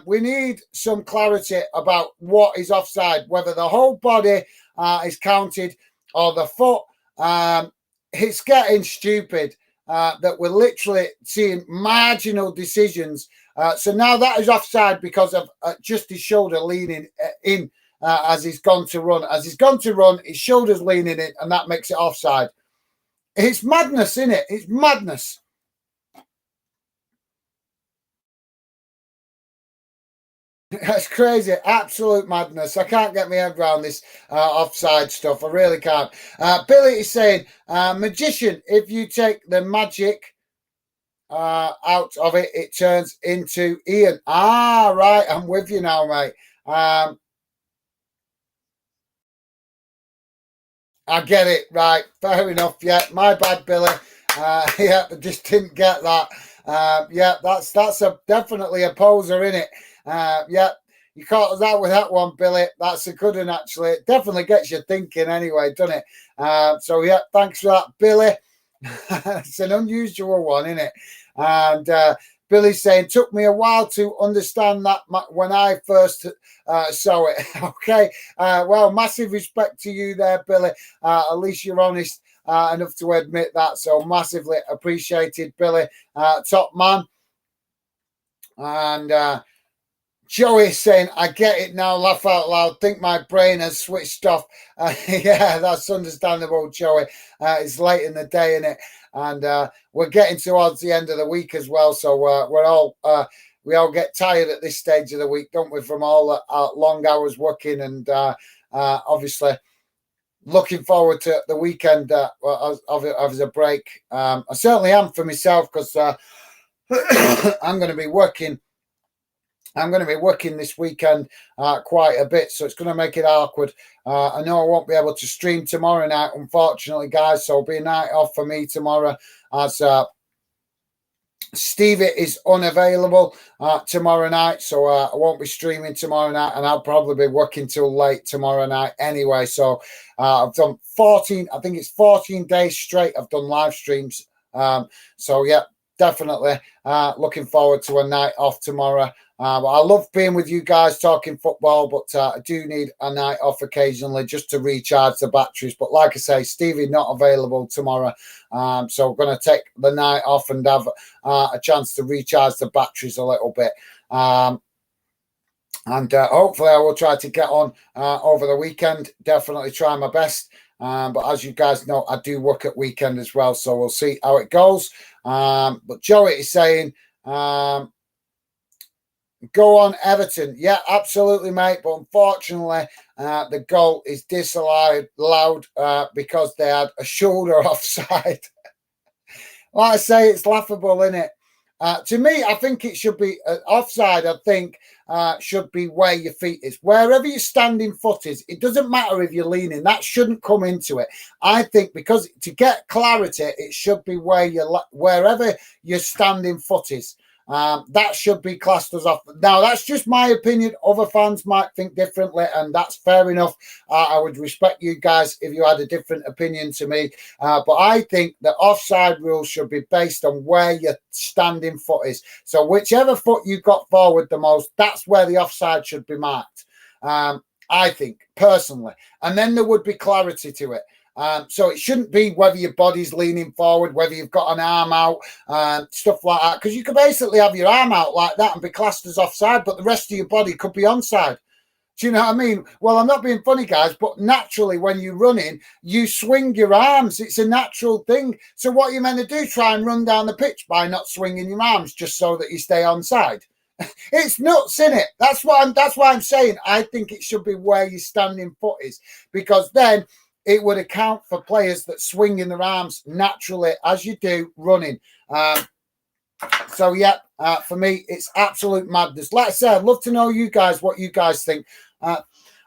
A: We need some clarity about what is offside, whether the whole body is counted or the foot. It's getting stupid that we're literally seeing marginal decisions. So now that is offside because of just his shoulder leaning in as he's gone to run. As he's gone to run, his shoulder's leaning in, and that makes it offside. It's madness, isn't it? It's madness. That's crazy. Absolute madness. I can't get my head around this offside stuff. I really can't. Billy is saying, magician, if you take the magic out of it, it turns into Ian. Ah, right. I'm with you now, mate. I get it. Right. Fair enough. Yeah. My bad, Billy. Yeah, I just didn't get that. Yeah, that's definitely a poser, isn't it? Yeah, you caught us out with that one, Billy. That's a good one, actually. It definitely gets you thinking anyway, doesn't it? So, yeah, thanks for that, Billy. It's an unusual one, isn't it? And Billy's saying, took me a while to understand that when I first saw it. Okay, well, massive respect to you there, Billy. At least you're honest enough to admit that. So massively appreciated, Billy. Top man. And Joey saying, I get it now, laugh out loud, think my brain has switched off. Yeah, that's understandable, Joey. It's late in the day, isn't it? And we're getting towards the end of the week as well. So we all get tired at this stage of the week, don't we, from all the long hours working, and obviously looking forward to the weekend as a break. I certainly am for myself, because I'm going to be working. I'm going to be working this weekend quite a bit, so it's going to make it awkward. I know I won't be able to stream tomorrow night, unfortunately, guys, so it'll be a night off for me tomorrow, as Stevie is unavailable tomorrow night, so I won't be streaming tomorrow night, and I'll probably be working till late tomorrow night anyway. So I've done 14, I think it's 14 days straight I've done live streams. So, yeah, definitely looking forward to a night off tomorrow. I love being with you guys talking football, but I do need a night off occasionally just to recharge the batteries. But like I say, Stevie not available tomorrow, so we're going to take the night off and have a chance to recharge the batteries a little bit. And hopefully I will try to get on over the weekend. Definitely try my best. But as you guys know, I do work at weekend as well, so we'll see how it goes. But Joey is saying, go on, Everton. Yeah, absolutely, mate. But unfortunately, the goal is disallowed because they had a shoulder offside. Like I say, it's laughable, isn't it? To me, I think it should be offside. I think should be where your feet is. Wherever your standing foot is, it doesn't matter if you're leaning. That shouldn't come into it. I think because to get clarity, it should be wherever your standing foot is. That should be classed as off. Now, that's just my opinion. Other fans might think differently, and that's fair enough. I would respect you guys if you had a different opinion to me. But I think the offside rule should be based on where your standing foot is. So whichever foot you got forward the most, that's where the offside should be marked. I think, personally. And then there would be clarity to it. So it shouldn't be whether your body's leaning forward, whether you've got an arm out, stuff like that. Because you could basically have your arm out like that and be classed as offside, but the rest of your body could be onside. Do you know what I mean? Well, I'm not being funny, guys, but naturally when you're running, you swing your arms. It's a natural thing. So what you're meant to do, try and run down the pitch by not swinging your arms just so that you stay onside. It's nuts, isn't it? That's why I'm saying I think it should be where your standing foot is, because then it would account for players that swing in their arms naturally as you do running. So, yeah, for me, it's absolute madness. Like I said, I'd love to know you guys, what you guys think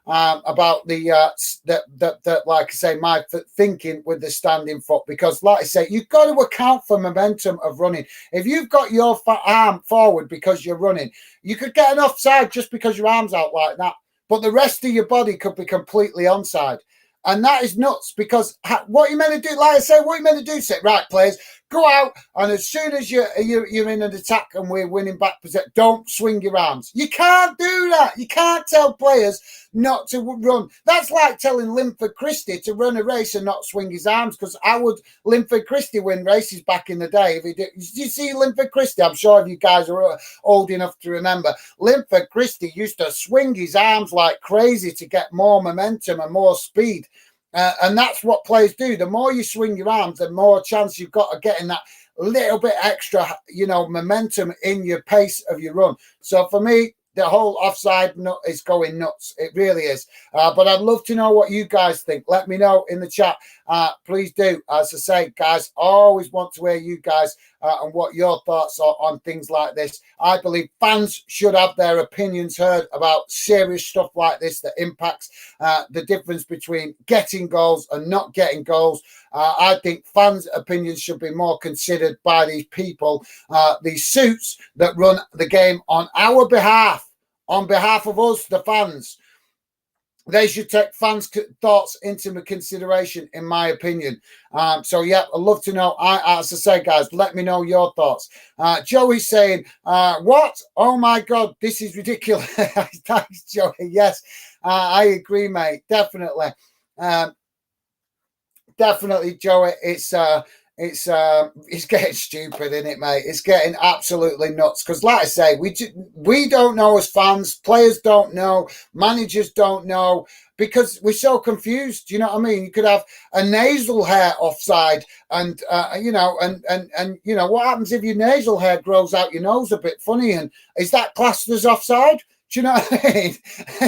A: about the like I say, my thinking with the standing foot. Because, like I say, you've got to account for momentum of running. If you've got your arm forward because you're running, you could get an offside just because your arm's out like that. But the rest of your body could be completely onside. And that is nuts, because what you're meant to do, like I say, what you're meant to do, say, right, players, go out, and as soon as you're in an attack and we're winning back, don't swing your arms. You can't do that. You can't tell players not to run. That's like telling Linford Christie to run a race and not swing his arms, because how would Linford Christie win races back in the day if he did? Did you see Linford Christie? I'm sure if you guys are old enough to remember, Linford Christie used to swing his arms like crazy to get more momentum and more speed. And that's what players do. The more you swing your arms, the more chance you've got of getting that little bit extra, momentum in your pace of your run. So for me, the whole offside nut is going nuts. It really is. But I'd love to know what you guys think. Let me know in the chat. Please do. As I say, guys, I always want to hear you guys and what your thoughts are on things like this. I believe fans should have their opinions heard about serious stuff like this that impacts the difference between getting goals and not getting goals. I think fans' opinions should be more considered by these people, these suits that run the game on our behalf, on behalf of us, the fans. They should take fans' thoughts into consideration, in my opinion. So, yeah, I'd love to know. As I say, guys, let me know your thoughts. Joey's saying, what? Oh, my God, this is ridiculous. Thanks, Joey. Yes, I agree, mate. Definitely. Definitely, Joey. It's getting stupid, isn't it, mate? It's getting absolutely nuts. Because, like I say, we don't know as fans. Players don't know. Managers don't know, because we're so confused. Do you know what I mean? You could have a nasal hair offside, and what happens if your nasal hair grows out your nose a bit funny? And is that classed as offside? Do you know what I mean?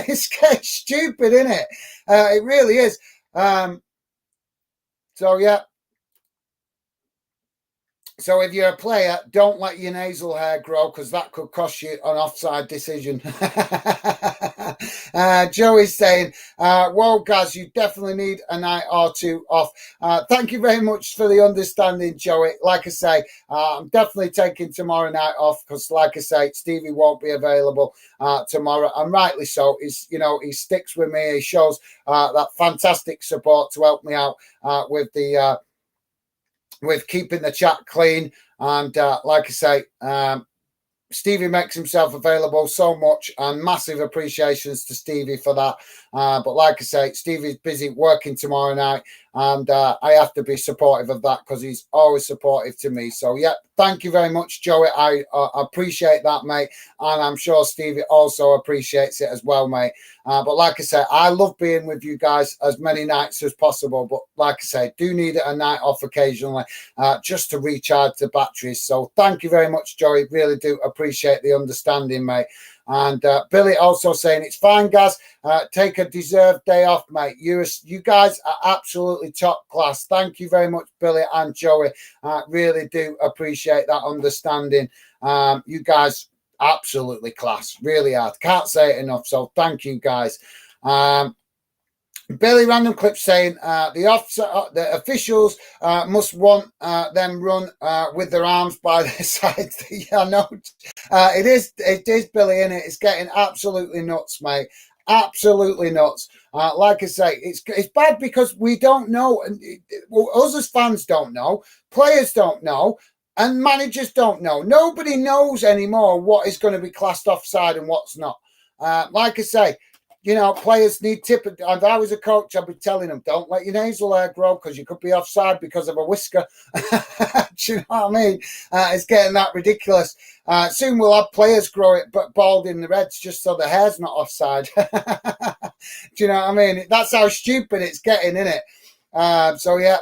A: It's getting stupid, isn't it? It really is. So, yeah. So if you're a player, don't let your nasal hair grow, because that could cost you an offside decision. Joey's saying, whoa, guys, you definitely need a night or two off. Thank you very much for the understanding, Joey. Like I say, I'm definitely taking tomorrow night off, because, like I say, Stevie won't be available tomorrow, and rightly so. He sticks with me. He shows that fantastic support to help me out with keeping the chat clean. And like I say, Stevie makes himself available so much, and massive appreciations to Stevie for that. But like I say, Stevie's busy working tomorrow night, and I have to be supportive of that, because he's always supportive to me. So, yeah, thank you very much, Joey. I appreciate that, mate. And I'm sure Stevie also appreciates it as well, mate. But like I say, I love being with you guys as many nights as possible. But like I say, do need a night off occasionally just to recharge the batteries. So thank you very much, Joey. Really do appreciate the understanding, mate. And Billy also saying, it's fine, guys. Take a deserved day off, mate. You guys are absolutely top class. Thank you very much, Billy and Joey. Really do appreciate that understanding. You guys, absolutely class. Really hard. Can't say it enough. So thank you, guys. Billy Random Clip saying the officials must want them run with their arms by their sides. Yeah, no, it is Billy, isn't it? It's getting absolutely nuts, mate. Absolutely nuts. Like I say, it's bad because we don't know, and us as fans don't know, players don't know, and managers don't know. Nobody knows anymore what is going to be classed offside and what's not. Like I say, you know, players need tip. If I was a coach, I'd be telling them, don't let your nasal hair grow because you could be offside because of a whisker. Do you know what I mean? It's getting that ridiculous. Soon we'll have players grow it but bald in the reds just so the hair's not offside. Do you know what I mean? That's how stupid it's getting, isn't it? So, yeah.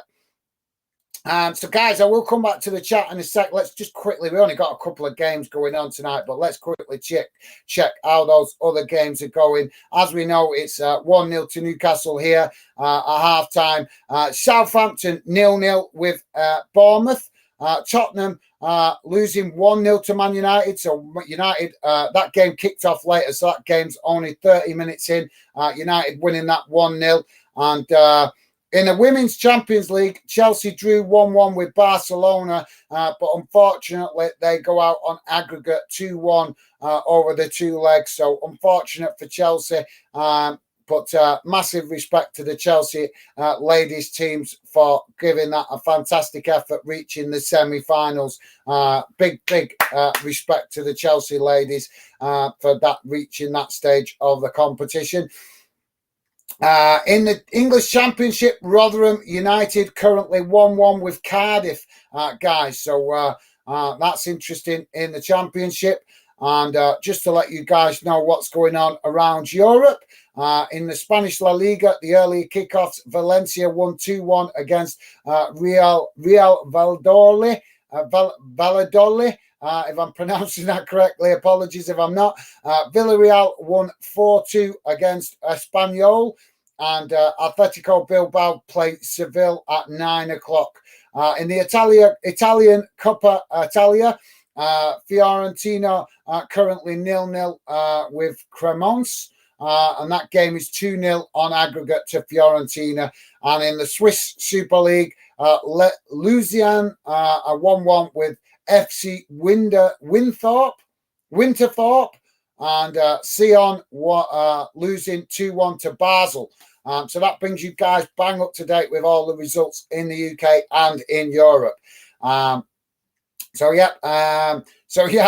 A: So, guys, I will come back to the chat in a sec. Let's just quickly, we only got a couple of games going on tonight, but let's quickly check how those other games are going. As we know, it's 1-0 to Newcastle here at half-time. Southampton 0-0 with Bournemouth. Tottenham losing 1-0 to Man United. So United, that game kicked off later, so that game's only 30 minutes in. United winning that 1-0. And in the Women's Champions League, Chelsea drew 1-1 with Barcelona, but unfortunately, they go out on aggregate 2-1 over the two legs. So unfortunate for Chelsea, but massive respect to the Chelsea ladies teams for giving that a fantastic effort, reaching the semi-finals. Big respect to the Chelsea ladies for that, reaching that stage of the competition. In the English Championship, Rotherham United currently 1-1 with Cardiff, guys. So that's interesting in the Championship. And just to let you guys know what's going on around Europe, in the Spanish La Liga, the early kickoffs, Valencia won 2-1 against Real Valladolid. If I'm pronouncing that correctly, apologies if I'm not. Villarreal won 4-2 against Espanyol, and Atletico Bilbao played Seville at 9 o'clock. In the Italian Coppa Italia, Fiorentina currently 0-0 with Cremonese, and that game is 2-0 on aggregate to Fiorentina. And in the Swiss Super League, Lausanne are 1-1 with FC Winterthorpe, and Sion losing 2-1 to Basel. So that brings you guys bang up to date with all the results in the UK and in Europe. So yeah, I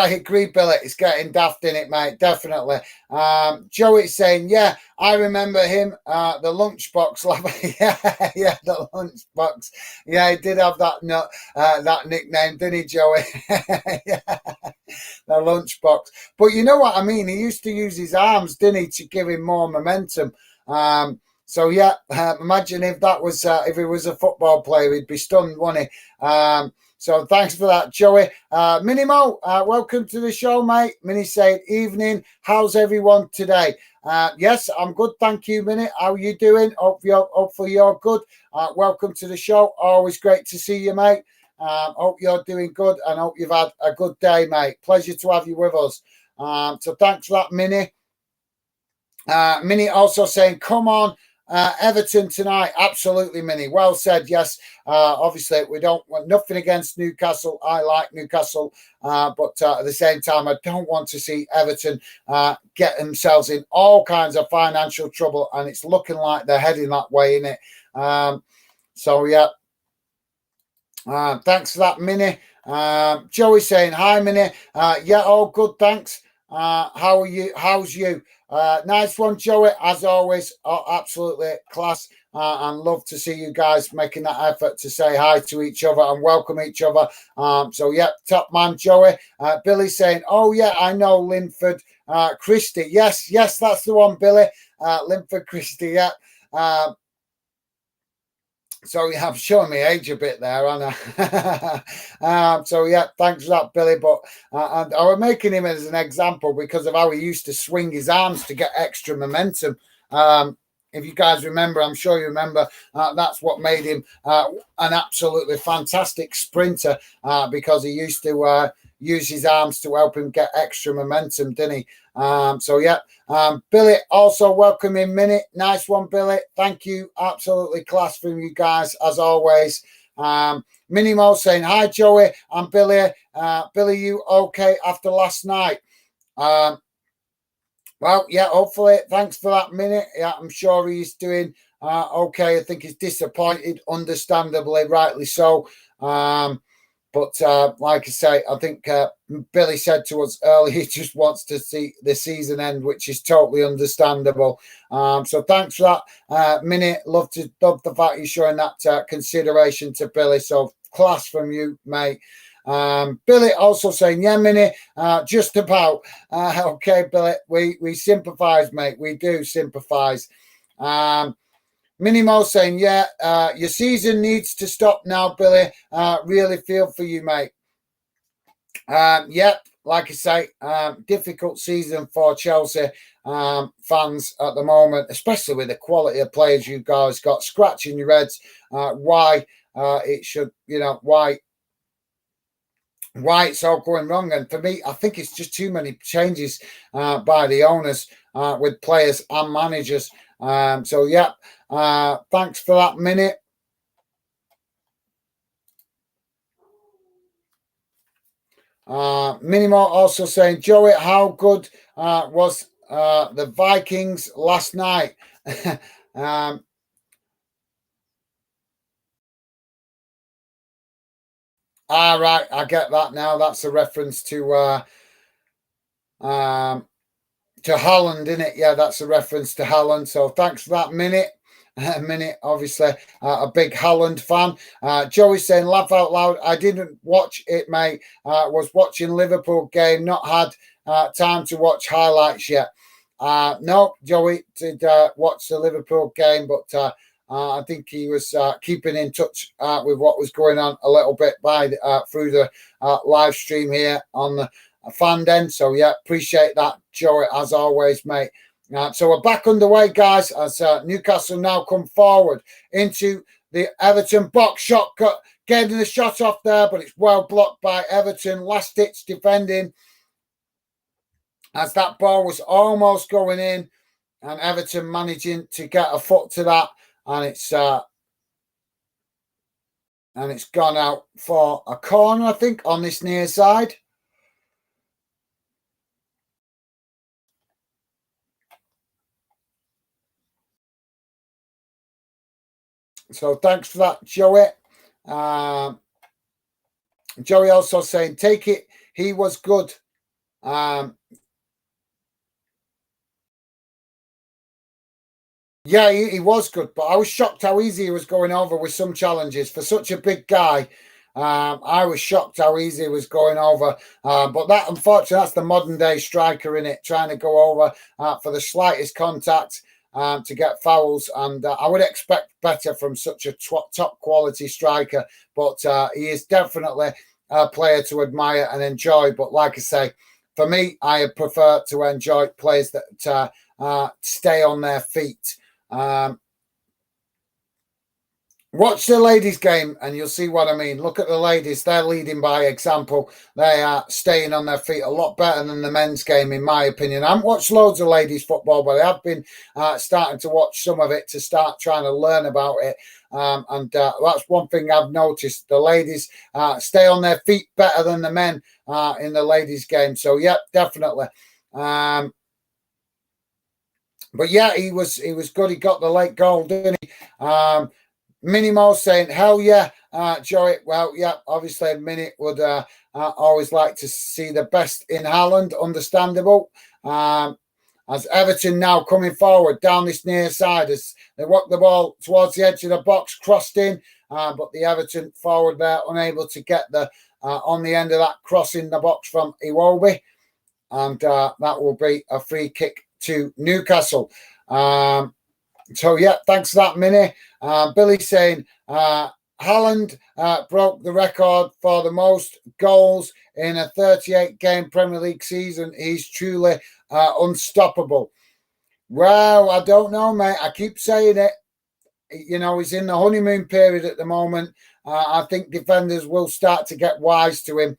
A: agree, Billy. It's getting daft in it, mate. Definitely. Joey's saying, yeah, I remember him. The lunchbox lover. yeah, the lunchbox. Yeah, he did have that nickname, didn't he, Joey? Yeah, the lunchbox. But you know what I mean. He used to use his arms, didn't he, to give him more momentum. So yeah, imagine if that was if he was a football player, he'd be stunned, wouldn't he? So thanks for that, Joey. Minimo, welcome to the show, mate. Minnie said, evening. How's everyone today? Yes, I'm good. Thank you, Minnie. How are you doing? Hopefully you're good. Welcome to the show. Always great to see you, mate. Hope you're doing good and hope you've had a good day, mate. Pleasure to have you with us. So thanks for that, Minnie. Minnie also saying, come on, Everton tonight. Absolutely, Minnie. Well said. Yes. Obviously, we don't want nothing against Newcastle. I like Newcastle, but at the same time, I don't want to see Everton get themselves in all kinds of financial trouble, and it's looking like they're heading that way, innit? So yeah. Thanks for that, Minnie. Joey saying, hi, Minnie. Yeah, all good, thanks. How are you? How's you? Nice one, Joey. As always, absolutely class. And love to see you guys making that effort to say hi to each other and welcome each other. So, yeah, top man, Joey. Billy saying, oh, yeah, I know Linford Christie. Yes, that's the one, Billy. Linford Christie, yeah. So yeah, I'm showing my age a bit there, aren't I? So yeah, thanks for that, Billy. But and I was making him as an example because of how he used to swing his arms to get extra momentum. If you guys remember, I'm sure you remember, that's what made him an absolutely fantastic sprinter because he used to use his arms to help him get extra momentum, didn't he? So yeah, Billy also welcoming Minute. Nice one, Billy. Thank you. Absolutely class from you guys as always. Minnie Mo saying hi, Joey and Billy. Billy, you okay after last night? Well, yeah, hopefully. Thanks for that, Minute. Yeah, I'm sure he's doing okay. I think he's disappointed, understandably, rightly so. But like I say, I think Billy said to us earlier he just wants to see the season end, which is totally understandable. So thanks for that, Minute. Love the fact you're showing that consideration to Billy. So class from you, mate. Billy also saying, yeah, Minnie, just about. Okay, Billy, we sympathise, mate. We do sympathise. Minnie Mo saying, yeah, your season needs to stop now, Billy. Really feel for you, mate. Yep, like I say, difficult season for Chelsea fans at the moment, especially with the quality of players you guys got. Scratching your heads why it should, why it's all going wrong. And for me, I think it's just too many changes by the owners with players and managers. So, yeah, thanks for that, Minute. Minimo also saying, Joey, how good was the Vikings last night? Right, I get that now. That's a reference to Haaland, isn't it? Yeah, that's a reference to Haaland. So thanks for that, Minute. Minute, obviously, a big Haaland fan. Joey saying, laugh out loud. I didn't watch it, mate. Was watching Liverpool game. Not had time to watch highlights yet. No, Joey did watch the Liverpool game, but I think he was keeping in touch with what was going on a little bit through the live stream here on the fan den. So yeah, appreciate that, Joey, as always, mate. So we're back underway, guys, as Newcastle now come forward into the Everton box. Shot getting the shot off there, but it's well blocked by Everton. Last ditch defending as that ball was almost going in, and Everton managing to get a foot to that, and it's gone out for a corner, I think, on this near side. So thanks for that, Joey. Joey also saying, take it, he was good. Yeah, he was good, but I was shocked how easy he was going over with some challenges. For such a big guy, I was shocked how easy he was going over. But that, unfortunately, that's the modern day striker in it, trying to go over for the slightest contact to get fouls. And I would expect better from such a top quality striker. But he is definitely a player to admire and enjoy. But like I say, for me, I prefer to enjoy players that stay on their feet. Watch the ladies' game and you'll see what I mean. Look at the ladies. They're leading by example. They are staying on their feet a lot better than the men's game, in my opinion. I haven't watched loads of ladies' football, but I have been starting to watch some of it to start trying to learn about it. And that's one thing I've noticed. The ladies stay on their feet better than the men in the ladies' game. So, yeah, definitely. But yeah, he was good. He got the late goal, didn't he? Minimo saying, hell yeah, Joey. Well, yeah, obviously Minnie would always like to see the best in Haaland, understandable. As Everton now coming forward down this near side as they walk the ball towards the edge of the box, crossed in, but the Everton forward there unable to get the on the end of that cross in the box from Iwobi. And that will be a free kick to Newcastle. So, yeah, thanks for that, Minnie. Billy saying Haaland broke the record for the most goals in a 38-game Premier League season. He's truly unstoppable. Well, I don't know, mate. I keep saying it. You know, he's in the honeymoon period at the moment. I think defenders will start to get wise to him.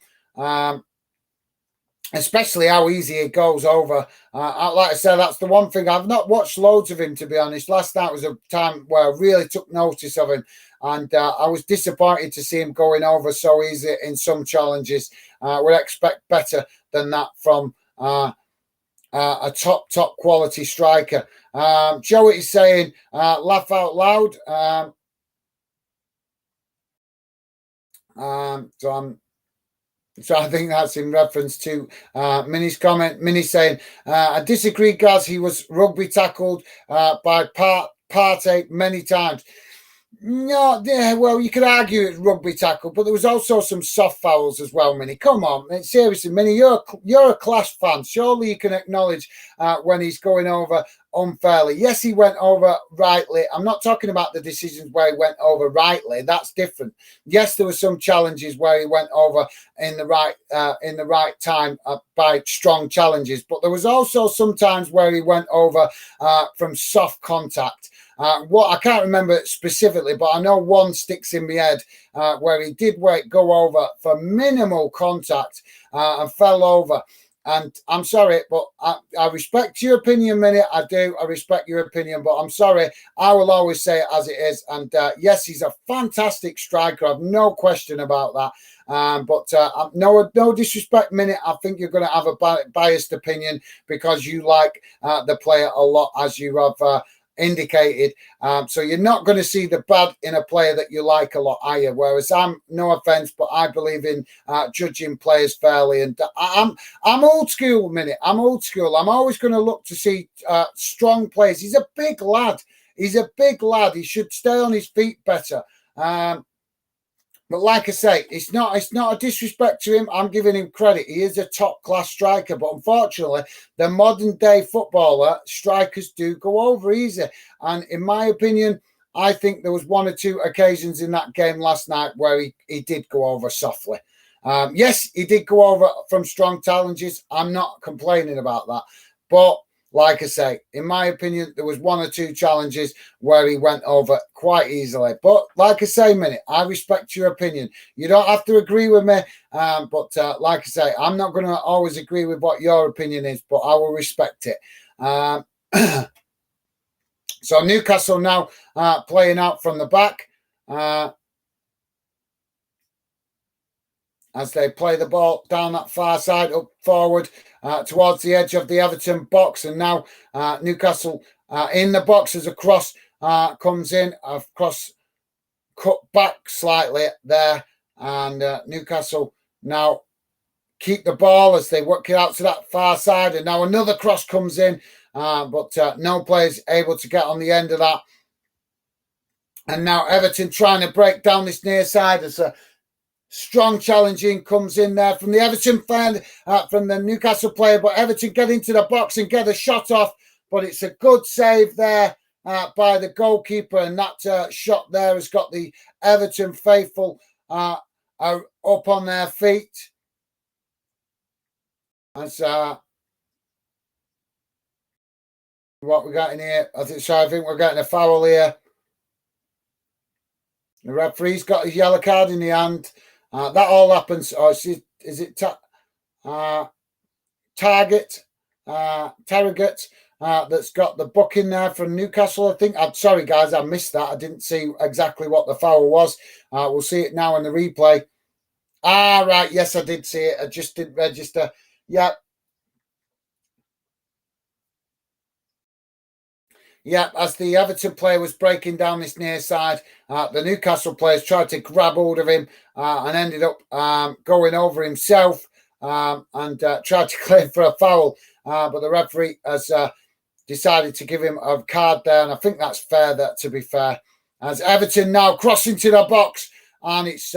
A: especially how easy it goes over. Like I said, that's the one thing. I've not watched loads of him, to be honest. Last night was a time where I really took notice of him, and I was disappointed to see him going over so easy in some challenges. Would expect better than that from a top quality striker. Joey is saying, laugh out loud. So I think that's in reference to Minnie's comment. Minnie saying, I disagree, Gaz. He was rugby tackled by Partey many times. No, yeah, well, you could argue it's rugby tackle, but there was also some soft fouls as well, Minnie. Come on, seriously, Minnie, you're a Clash fan. Surely you can acknowledge when he's going over unfairly. Yes, he went over rightly. I'm not talking about the decisions where he went over rightly. That's different. Yes, there were some challenges where he went over in the right time by strong challenges, but there was also some times where he went over from soft contact. What I can't remember specifically, but I know one sticks in my head where he did go over for minimal contact and fell over. And I'm sorry, but I respect your opinion, Minnie. I do. I respect your opinion, but I'm sorry. I will always say it as it is. And yes, he's a fantastic striker. I've no question about that. But no disrespect, Minnie. I think you're going to have a biased opinion because you like the player a lot, as you have indicated. So you're not going to see the bad in a player that you like a lot, are you? Whereas no offense, but I believe in judging players fairly. And I'm old school, Minute. I'm old school. I'm always going to look to see strong players. He's a big lad. He's a big lad. He should stay on his feet better. But like I say, it's not a disrespect to him. I'm giving him credit. He is a top class striker. But unfortunately, the modern day footballer strikers do go over easy. And in my opinion, I think there was one or two occasions in that game last night where he did go over softly. Yes, he did go over from strong challenges. I'm not complaining about that. But like I say, in my opinion, there was one or two challenges where he went over quite easily. But like I say, Minute, I respect your opinion. You don't have to agree with me. But like I say, I'm not going to always agree with what your opinion is, but I will respect it. So Newcastle now playing out from the back. As they play the ball down that far side, up forward towards the edge of the Everton box. And now Newcastle in the box as a cross comes in, a cross cut back slightly there. And Newcastle now keep the ball as they work it out to that far side. And now another cross comes in, but no players able to get on the end of that. And now Everton trying to break down this near side as a strong challenging comes in there from the Everton fan, from the Newcastle player, but Everton get into the box and get a shot off, but it's a good save there by the goalkeeper, and that shot there has got the Everton faithful up on their feet. That's what we got in here. I think we're getting a foul here. The referee's got his yellow card in the hand. That all happens. Or is it Target that's got the book in there from Newcastle, I think. I'm sorry, guys, I missed that. I didn't see exactly what the foul was. We'll see it now in the replay. Right. Yes, I did see it. I just didn't register. Yeah. Yeah, as the Everton player was breaking down this near side, the Newcastle players tried to grab hold of him and ended up going over himself and tried to claim for a foul. But the referee has decided to give him a card there, and I think that's fair, that to be fair. As Everton now crossing to the box, and it's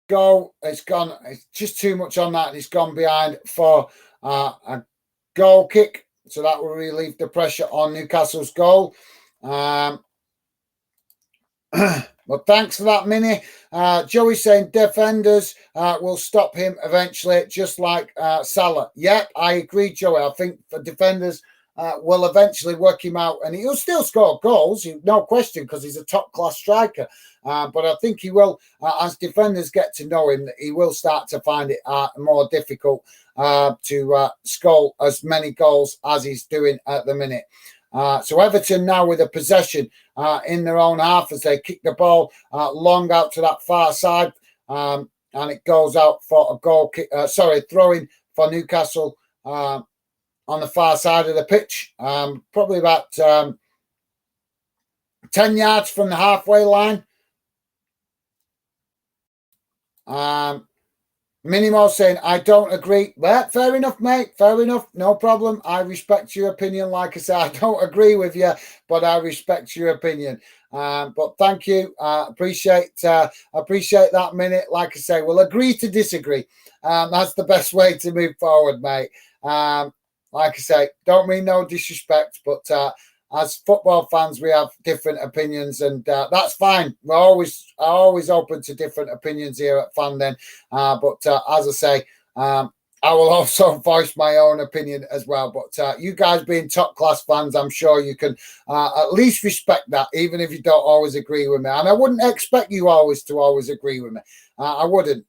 A: goal. It's gone. It's just too much on that, and it's gone behind for a goal kick. So that will relieve the pressure on Newcastle's goal. Well, thanks for that, Minnie. Joey saying defenders will stop him eventually, just like Salah. Yep, I agree, Joey. I think for defenders, will eventually work him out, and he'll still score goals, no question, because he's a top-class striker. But I think he will, as defenders get to know him, he will start to find it more difficult to score as many goals as he's doing at the minute. So Everton now with a possession in their own half as they kick the ball long out to that far side, and it goes out for a goal kick. Throw-in for Newcastle on the far side of the pitch, probably about 10 yards from the halfway line. Minimo saying, I don't agree. Well, fair enough, mate. Fair enough. No problem. I respect your opinion. Like I say, I don't agree with you, but I respect your opinion. But thank you. Appreciate that minute. Like I say, we'll agree to disagree. That's the best way to move forward, mate. Like I say, don't mean no disrespect, but as football fans, we have different opinions, and that's fine. We're always open to different opinions here at Fanden. But as I say, I will also voice my own opinion as well. But you guys being top-class fans, I'm sure you can at least respect that, even if you don't always agree with me. And I wouldn't expect you to always agree with me. I wouldn't.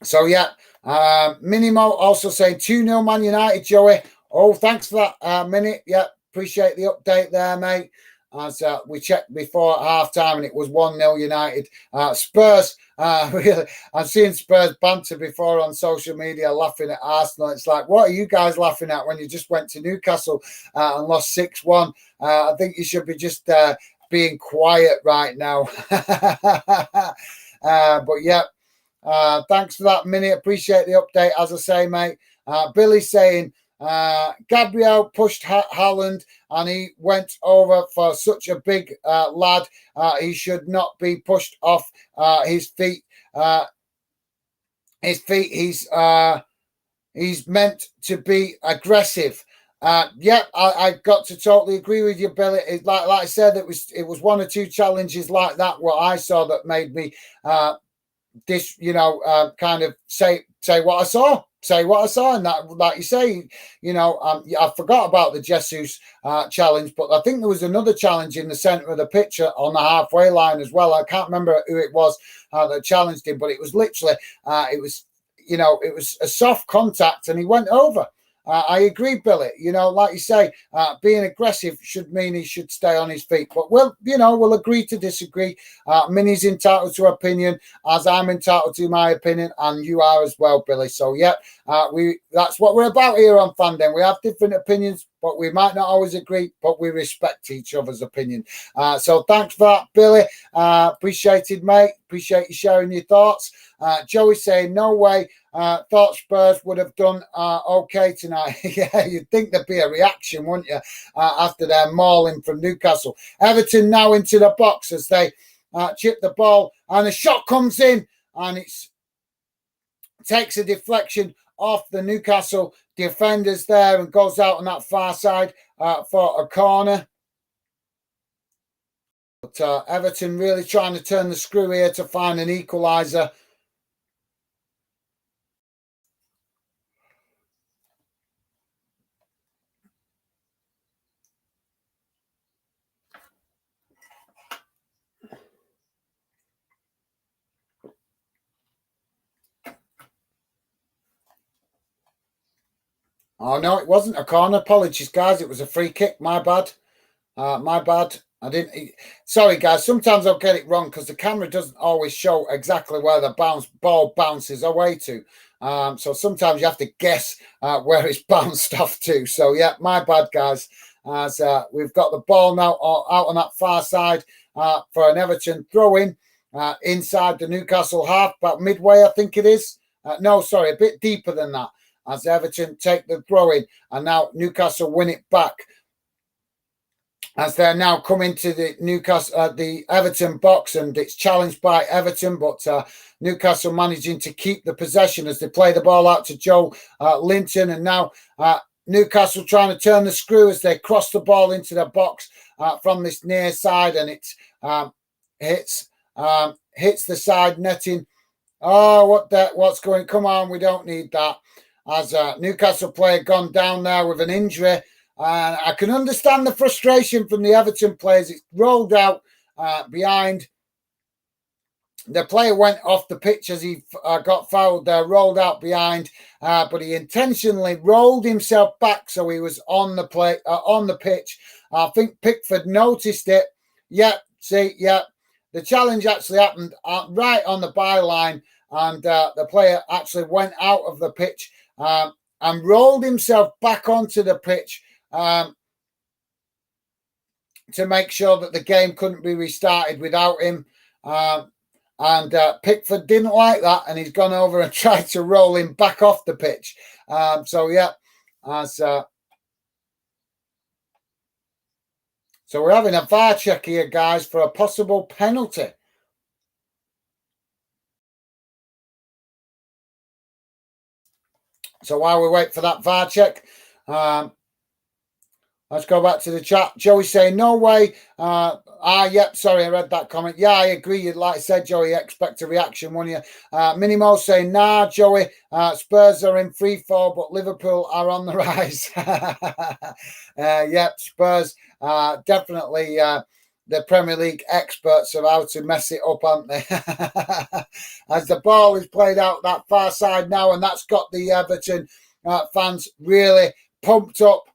A: So, yeah. Minimo also saying 2-0 Man United, Joey. Oh, thanks for that minute. Yeah, appreciate the update there, mate. As we checked before at half-time, and it was 1-0 United. Spurs, really, I've seen Spurs banter before on social media laughing at Arsenal. It's like, what are you guys laughing at when you just went to Newcastle and lost 6-1? I think you should be just being quiet right now. But, yeah. Thanks for that minute. Appreciate the update, as I say, mate. Billy saying Gabriel pushed Haaland and he went over for such a big lad. He should not be pushed off his feet. He's meant to be aggressive. I got to totally agree with you, Billy. Like I said, it was one or two challenges like that what I saw that made me kind of say what I saw. And that, like you say, I forgot about the Jesus challenge, but I think there was another challenge in the centre of the pitch on the halfway line as well. I can't remember who it was that challenged him, but it was literally, it was a soft contact and he went over. I agree, Billy. Like you say, being aggressive should mean he should stay on his feet. But we'll agree to disagree. Minnie's entitled to opinion, as I'm entitled to my opinion, and you are as well, Billy. So yeah, that's what we're about here on Fanden. We have different opinions, but we might not always agree, but we respect each other's opinion. So thanks for that, Billy. Appreciated, mate. Appreciate you sharing your thoughts. Joey saying, no way. Thought Spurs would have done okay tonight. Yeah, you'd think there'd be a reaction, wouldn't you, after their mauling from Newcastle. Everton now into the box as they chip the ball, and a shot comes in, and it takes a deflection off the Newcastle defenders there and goes out on that far side for a corner. But Everton really trying to turn the screw here to find an equaliser. Oh, no, it wasn't a corner. Apologies, guys. It was a free kick. My bad. I didn't. Sorry, guys. Sometimes I'll get it wrong because the camera doesn't always show exactly where the ball bounces away to. So sometimes you have to guess where it's bounced off to. So, yeah, my bad, guys. As we've got the ball now out on that far side for an Everton throw-in inside the Newcastle half, about midway, I think it is. No, sorry, a bit deeper than that. As Everton take the throw-in, and now Newcastle win it back. As they're now coming to the Everton box, and it's challenged by Everton, but Newcastle managing to keep the possession as they play the ball out to Joe Linton, and now Newcastle trying to turn the screw as they cross the ball into the box from this near side, and it hits the side netting. Oh, what's going? Come on, we don't need that. as a Newcastle player gone down there with an injury. And I can understand the frustration from the Everton players. It's rolled out behind. The player went off the pitch as he got fouled there, rolled out behind, but he intentionally rolled himself back so he was on the pitch. I think Pickford noticed it. The challenge actually happened right on the byline, and the player actually went out of the pitch and rolled himself back onto the pitch to make sure that the game couldn't be restarted without him. And Pickford didn't like that, and he's gone over and tried to roll him back off the pitch. So we're having a VAR check here, guys, for a possible penalty. So while we wait for that VAR check, let's go back to the chat. Joey saying, no way. Yep, sorry, I read that comment. Yeah, I agree. Like I said, Joey, expect a reaction, won't you? Minimo saying, nah, Joey, Spurs are in free fall, but Liverpool are on the rise. Yep, Spurs definitely the Premier League experts of how to mess it up, aren't they? As the ball is played out that far side now, and that's got the Everton fans really pumped up.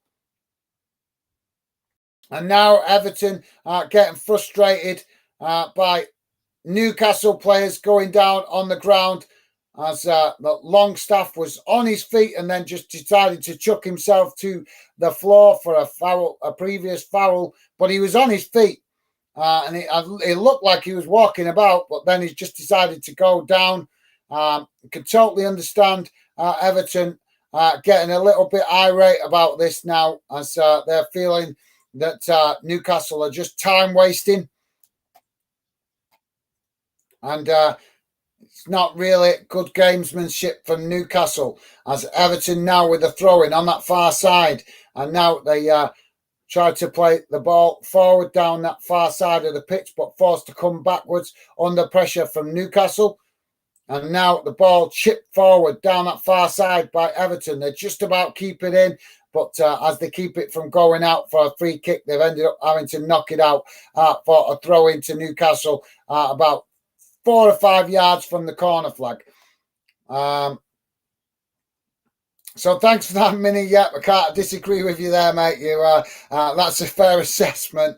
A: And now Everton are getting frustrated by Newcastle players going down on the ground as the Longstaff was on his feet and then just decided to chuck himself to the floor for a previous foul. But he was on his feet and it looked like he was walking about, but then he just decided to go down. You can totally understand Everton getting a little bit irate about this now as they're feeling that Newcastle are just time wasting, and it's not really good gamesmanship from Newcastle as Everton now with the throw-in on that far side, and now they try to play the ball forward down that far side of the pitch but forced to come backwards under pressure from Newcastle. And now the ball chipped forward down that far side by Everton. They just about keep it in, but as they keep it from going out for a free kick, they've ended up having to knock it out for a throw into Newcastle about 4 or 5 yards from the corner flag. So thanks for that, Minnie. Yep, I can't disagree with you there, mate. That's a fair assessment.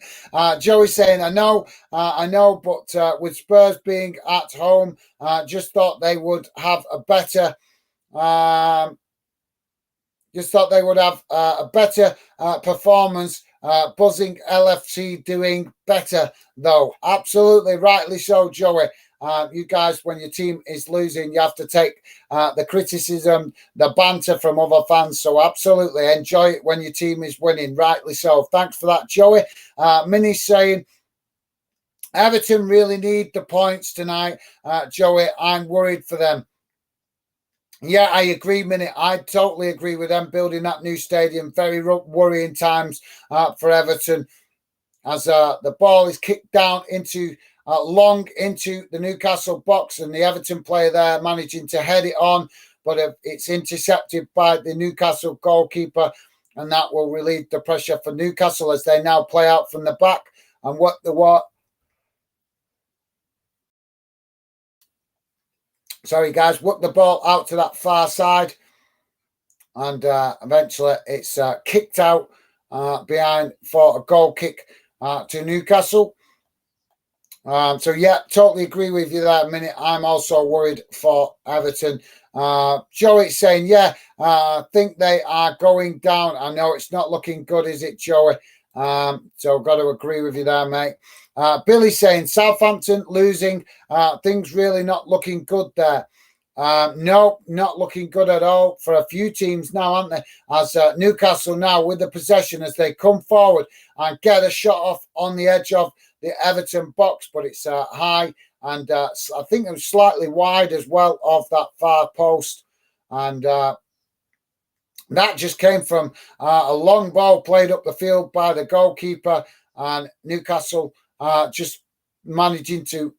A: Joey saying, I know, but with Spurs being at home, just thought they would have a better, performance. Buzzing LFC doing better, though. Absolutely, rightly so, Joey. You guys, when your team is losing, you have to take the criticism, the banter from other fans. So absolutely enjoy it when your team is winning. Rightly so. Thanks for that, Joey. Minnie's saying, Everton really need the points tonight. Joey, I'm worried for them. Yeah, I agree, Minnie. I totally agree with them building that new stadium. Very worrying times for Everton as the ball is kicked down into long into the Newcastle box, and the Everton player there managing to head it on, but it's intercepted by the Newcastle goalkeeper, and that will relieve the pressure for Newcastle as they now play out from the back and work the ball out to that far side, and eventually it's kicked out behind for a goal kick to Newcastle. So yeah, totally agree with you there a minute. I'm also worried for Everton. Joey saying, yeah, I think they are going down. I know it's not looking good, is it, Joey? So got to agree with you there, mate. Billy saying, Southampton losing. Things really not looking good there. No, not looking good at all for a few teams now, aren't they? As Newcastle now with the possession as they come forward and get a shot off on the edge of the Everton box, but it's high, and I think it was slightly wide as well of that far post, and that just came from a long ball played up the field by the goalkeeper, and Newcastle just managing to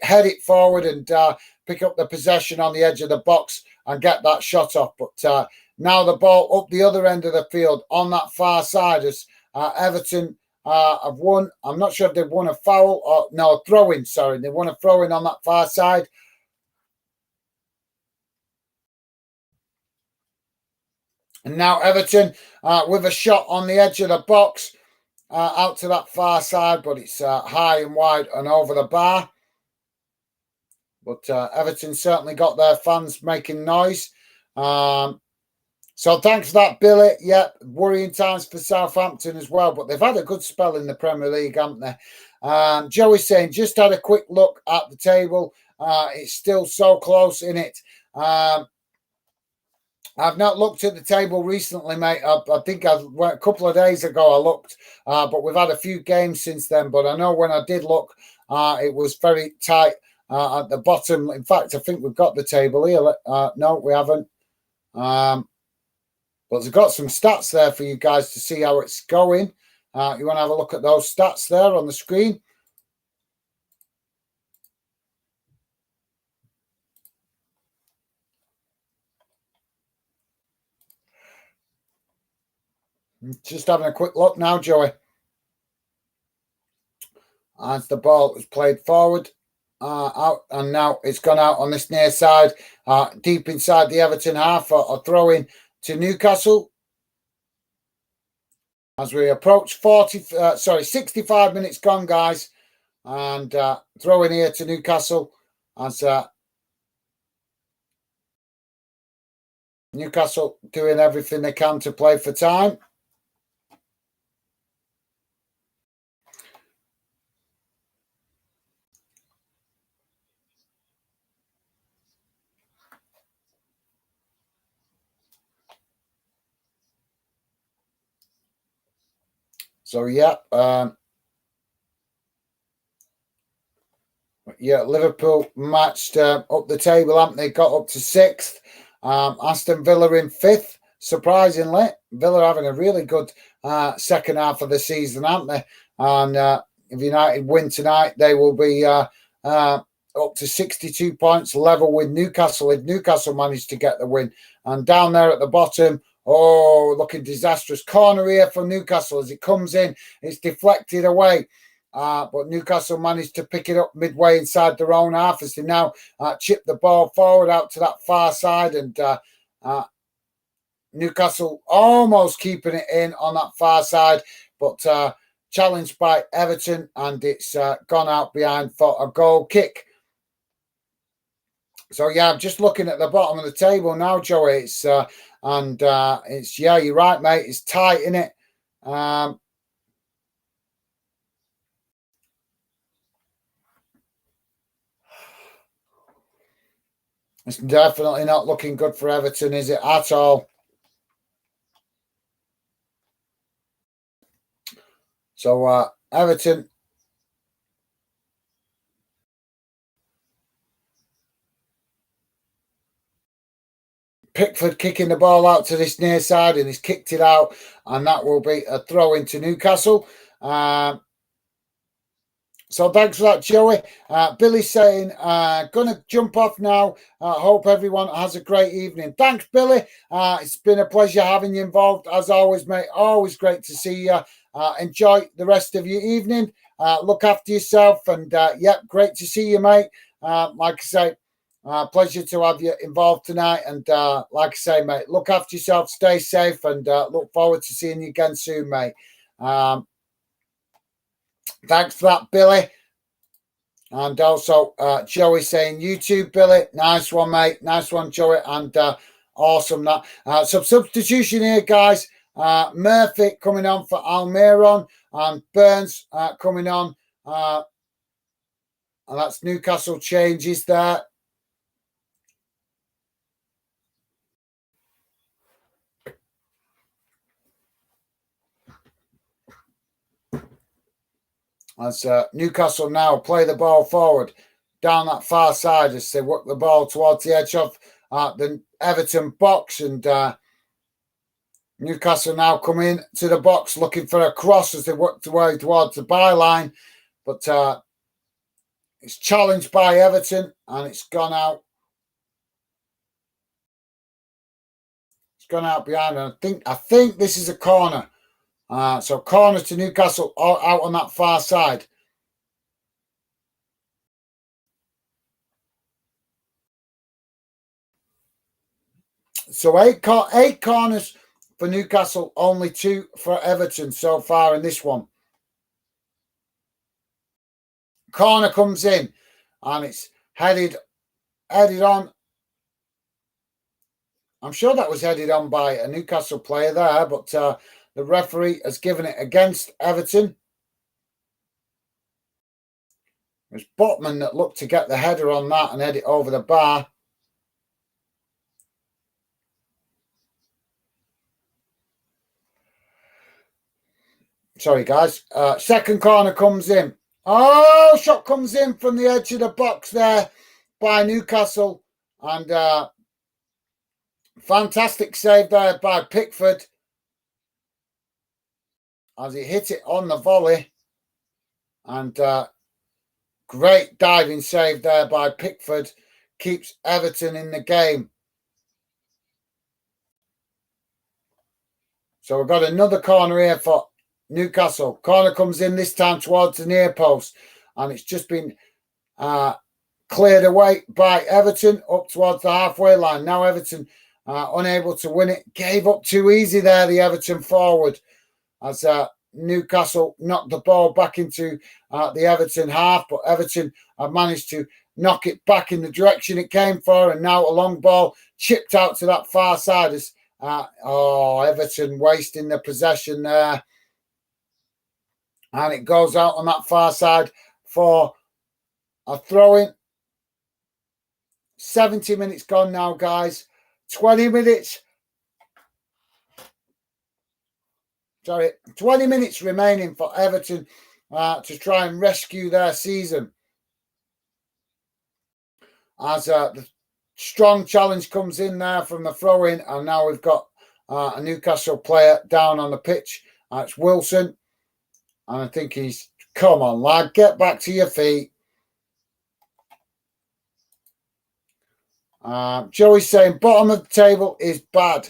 A: head it forward and pick up the possession on the edge of the box and get that shot off. But now the ball up the other end of the field on that far side as Everton have won. I'm not sure if they've won a foul or no, throw-in, sorry. They won a throw-in on that far side. And now Everton with a shot on the edge of the box out to that far side, but it's high and wide and over the bar. But Everton certainly got their fans making noise. So thanks for that, Billy. Yep, worrying times for Southampton as well, but they've had a good spell in the Premier League, haven't they? Joey's saying, just had a quick look at the table. It's still so close in it. I've not looked at the table recently, mate. I think a couple of days ago I looked, but we've had a few games since then. But I know when I did look, it was very tight at the bottom. In fact, I think we've got the table here. No, we haven't. But I've got some stats there for you guys to see how it's going. You want to have a look at those stats there on the screen? Just having a quick look now, Joey. As the ball was played forward, out, and now it's gone out on this near side, deep inside the Everton half, or throw in to Newcastle. As we approach 65 minutes gone, guys, and throw in here to Newcastle as Newcastle doing everything they can to play for time. So, yeah. Liverpool matched up the table, haven't they? Got up to 6th. Aston Villa in 5th, surprisingly. Villa having a really good second half of the season, haven't they? And if United win tonight, they will be up to 62 points, level with Newcastle, if Newcastle managed to get the win. And down there at the bottom, looking disastrous. Corner here for Newcastle as it comes in. It's deflected away. But Newcastle managed to pick it up midway inside their own half as they now chip the ball forward out to that far side. And Newcastle almost keeping it in on that far side, but challenged by Everton, and it's gone out behind for a goal kick. So, yeah, I'm just looking at the bottom of the table now, Joey. It's you're right, mate. It's tight, isn't it? It's definitely not looking good for Everton, is it, at all? So, Everton. Pickford kicking the ball out to this near side, and he's kicked it out, and that will be a throw into Newcastle. So thanks for that, Joey. Billy's saying, gonna jump off now. Hope everyone has a great evening. Thanks, Billy. It's been a pleasure having you involved, as always, mate. Always great to see you. Enjoy the rest of your evening. Look after yourself, and great to see you, mate. Like I say, pleasure to have you involved tonight. And like I say, mate, look after yourself, stay safe, and look forward to seeing you again soon, mate. Thanks for that, Billy. And also Joey saying, you too, Billy. Nice one, mate. Nice one, Joey. And awesome that. Some substitution here, guys. Murphy coming on for Almiron, and Burns coming on. And that's Newcastle changes there. As Newcastle now play the ball forward down that far side as they work the ball towards the edge of the Everton box, and Newcastle now come in to the box looking for a cross as they work their way towards the byline, but It's challenged by Everton and it's gone out. It's gone out behind. And I think this is a corner. So corner to Newcastle out on that far side. So eight corners for Newcastle, only 2 for Everton so far in this one. Corner comes in and it's headed on. I'm sure that was headed on by a Newcastle player there, but the referee has given it against Everton. It was Botman that looked to get the header on that and head it over the bar. Sorry, guys. Second corner comes in. Oh, shot comes in from the edge of the box there by Newcastle. And fantastic save there by Pickford as he hit it on the volley. And great diving save there by Pickford. Keeps Everton in the game. So we've got another corner here for Newcastle. Corner comes in this time towards the near post. And it's just been cleared away by Everton up towards the halfway line. Now Everton unable to win it. Gave up too easy there, the Everton forward. As Newcastle knocked the ball back into the Everton half. But Everton have managed to knock it back in the direction it came for. And now a long ball chipped out to that far side. As Everton wasting the possession there. And it goes out on that far side for a throw-in. 70 minutes gone now, guys. 20 minutes. 20 minutes remaining for Everton to try and rescue their season. As the strong challenge comes in there from the throw-in. And now we've got a Newcastle player down on the pitch. It's Wilson. And I think he's, come on, lad, get back to your feet. Joey's saying bottom of the table is bad.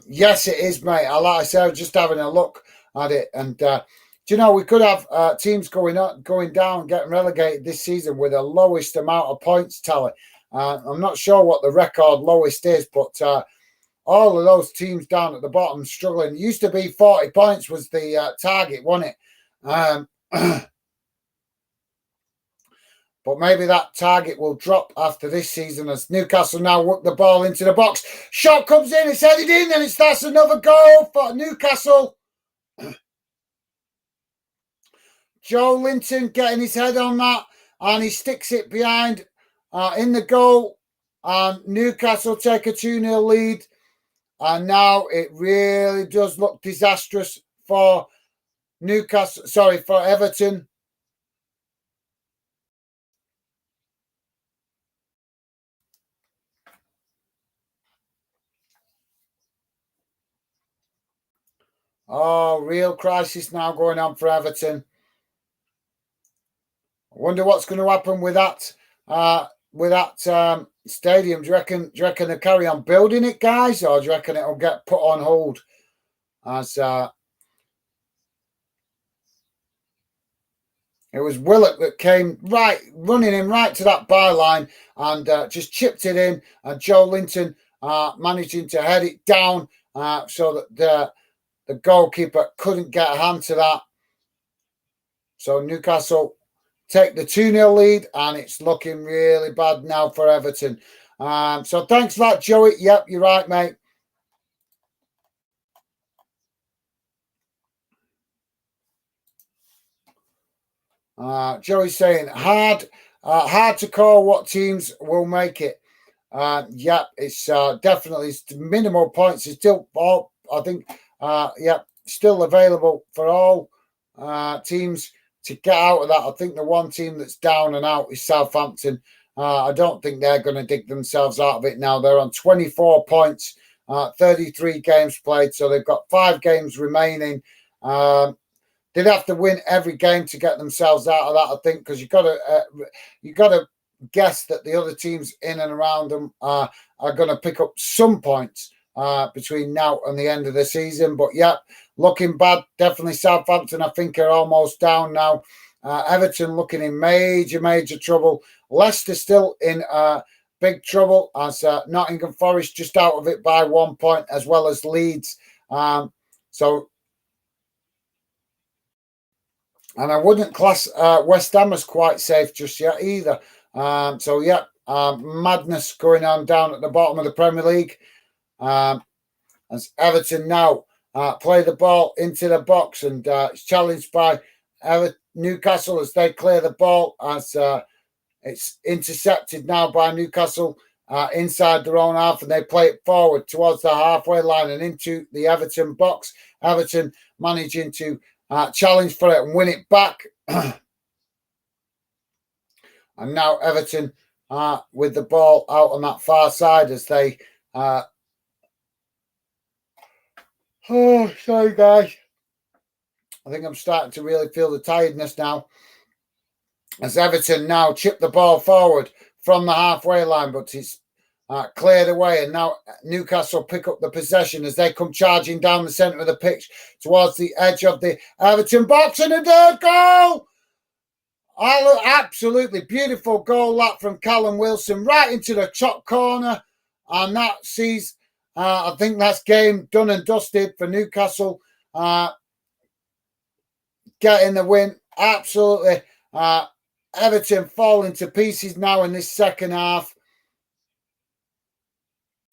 A: Yes, it is, mate. Like I said, I was just having a look at it. And, do you know, we could have teams going down, getting relegated this season with the lowest amount of points tally. I'm not sure what the record lowest is, but all of those teams down at the bottom struggling. It used to be 40 points was the target, wasn't it? But maybe that target will drop after this season as Newcastle now work the ball into the box. Shot comes in, it's headed in, and that's another goal for Newcastle. Joe Linton getting his head on that, and he sticks it behind in the goal. And Newcastle take a 2-0 lead. And now it really does look disastrous for for Everton. Oh, real crisis now going on for Everton. I wonder what's going to happen with that stadium. Do you reckon they carry on building it, guys, or do you reckon it'll get put on hold? As it was Willock that came running in right to that byline and just chipped it in, and Joe Linton managing to head it down so that the goalkeeper couldn't get a hand to that. So Newcastle take the 2-0 lead, and it's looking really bad now for Everton. So thanks for that, Joey. Yep, you're right, mate. Joey's saying hard to call what teams will make it. Yeah, it's definitely minimal points. It's still all, I think, still available for all teams to get out of that. I think the one team that's down and out is Southampton. I don't think they're going to dig themselves out of it now. They're on 24 points, 33 games played, so they've got 5 games remaining. they'd have to win every game to get themselves out of that, I think, because you got to guess that the other teams in and around them are going to pick up some points between now and the end of the season. But yeah, looking bad. Definitely Southampton, I think, are almost down now. Everton looking in major trouble. Leicester still in big trouble as Nottingham Forest just out of it by 1 point, as well as Leeds. So, and I wouldn't class West Ham as quite safe just yet either. So yeah, madness going on down at the bottom of the Premier League. As Everton now play the ball into the box, and it's challenged by Newcastle as they clear the ball, as it's intercepted now by Newcastle inside their own half, and they play it forward towards the halfway line and into the Everton box. Everton managing to challenge for it and win it back. And now Everton with the ball out on that far side as they... oh, sorry, guys. I think I'm starting to really feel the tiredness now. As Everton now chip the ball forward from the halfway line, but it's cleared away. And now Newcastle pick up the possession as they come charging down the centre of the pitch towards the edge of the Everton box. And a third goal! Absolutely beautiful goal that from Callum Wilson right into the top corner, and that sees I think that's game done and dusted for Newcastle getting the win. Absolutely Everton falling to pieces now in this second half,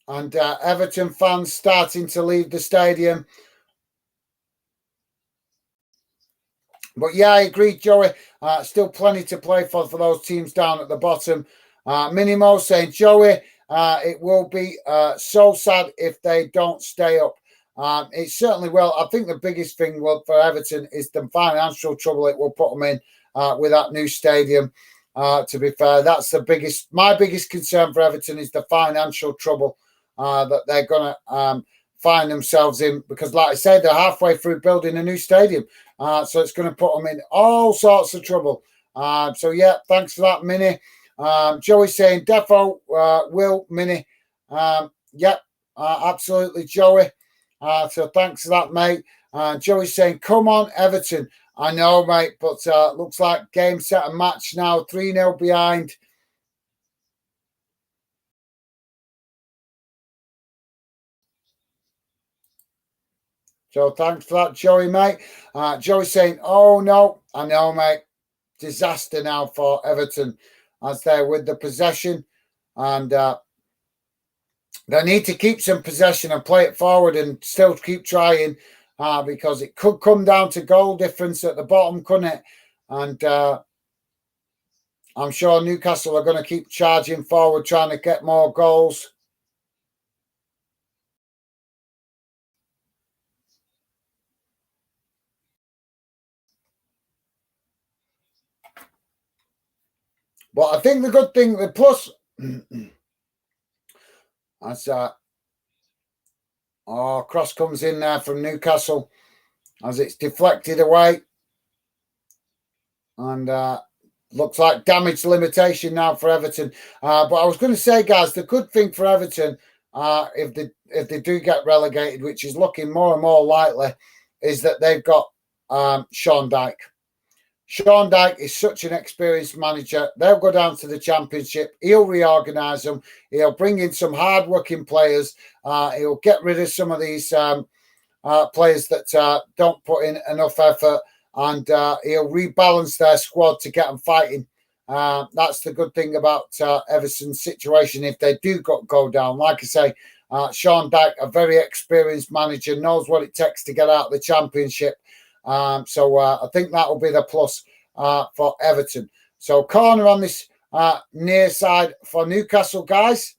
A: and Everton fans starting to leave the stadium. But yeah, I agree, Joey. Still plenty to play for those teams down at the bottom. Minimo saying, Joey, it will be so sad if they don't stay up. It certainly will. I think the biggest thing for Everton is the financial trouble it will put them in with that new stadium. To be fair, that's the biggest. My biggest concern for Everton is the financial trouble that they're going to find themselves in, because, like I said, they're halfway through building a new stadium. So it's going to put them in all sorts of trouble. So, yeah, thanks for that, Minnie. Joey saying, Defo will, Minnie. Yep, absolutely, Joey. So thanks for that, mate. Joey saying, come on, Everton. I know, mate, but looks like game, set, and match now. 3-0 behind. So thanks for that, Joey, mate. Joey saying, oh, no. I know, mate. Disaster now for Everton as they're with the possession. And they need to keep some possession and play it forward and still keep trying because it could come down to goal difference at the bottom, couldn't it? And I'm sure Newcastle are going to keep charging forward, trying to get more goals. But I think the good thing, the plus, that's cross comes in there from Newcastle as it's deflected away. And looks like damage limitation now for Everton. But I was going to say, guys, the good thing for Everton, if they do get relegated, which is looking more and more likely, is that they've got Sean Dyche. Sean Dyche is such an experienced manager. They'll go down to the Championship. He'll reorganise them. He'll bring in some hard-working players. He'll get rid of some of these players that don't put in enough effort, and he'll rebalance their squad to get them fighting. That's the good thing about Everton's situation if they do go down. Like I say, Sean Dyche, a very experienced manager, knows what it takes to get out of the Championship. So I think that will be the plus for Everton. So corner on this near side for Newcastle, guys.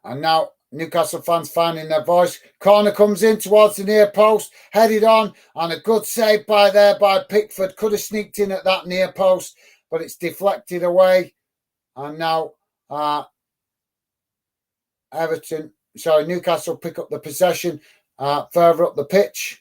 A: And now Newcastle fans finding their voice. Corner comes in towards the near post, headed on, and a good save by Pickford. Could have sneaked in at that near post, but it's deflected away. And now Newcastle pick up the possession. further up the pitch.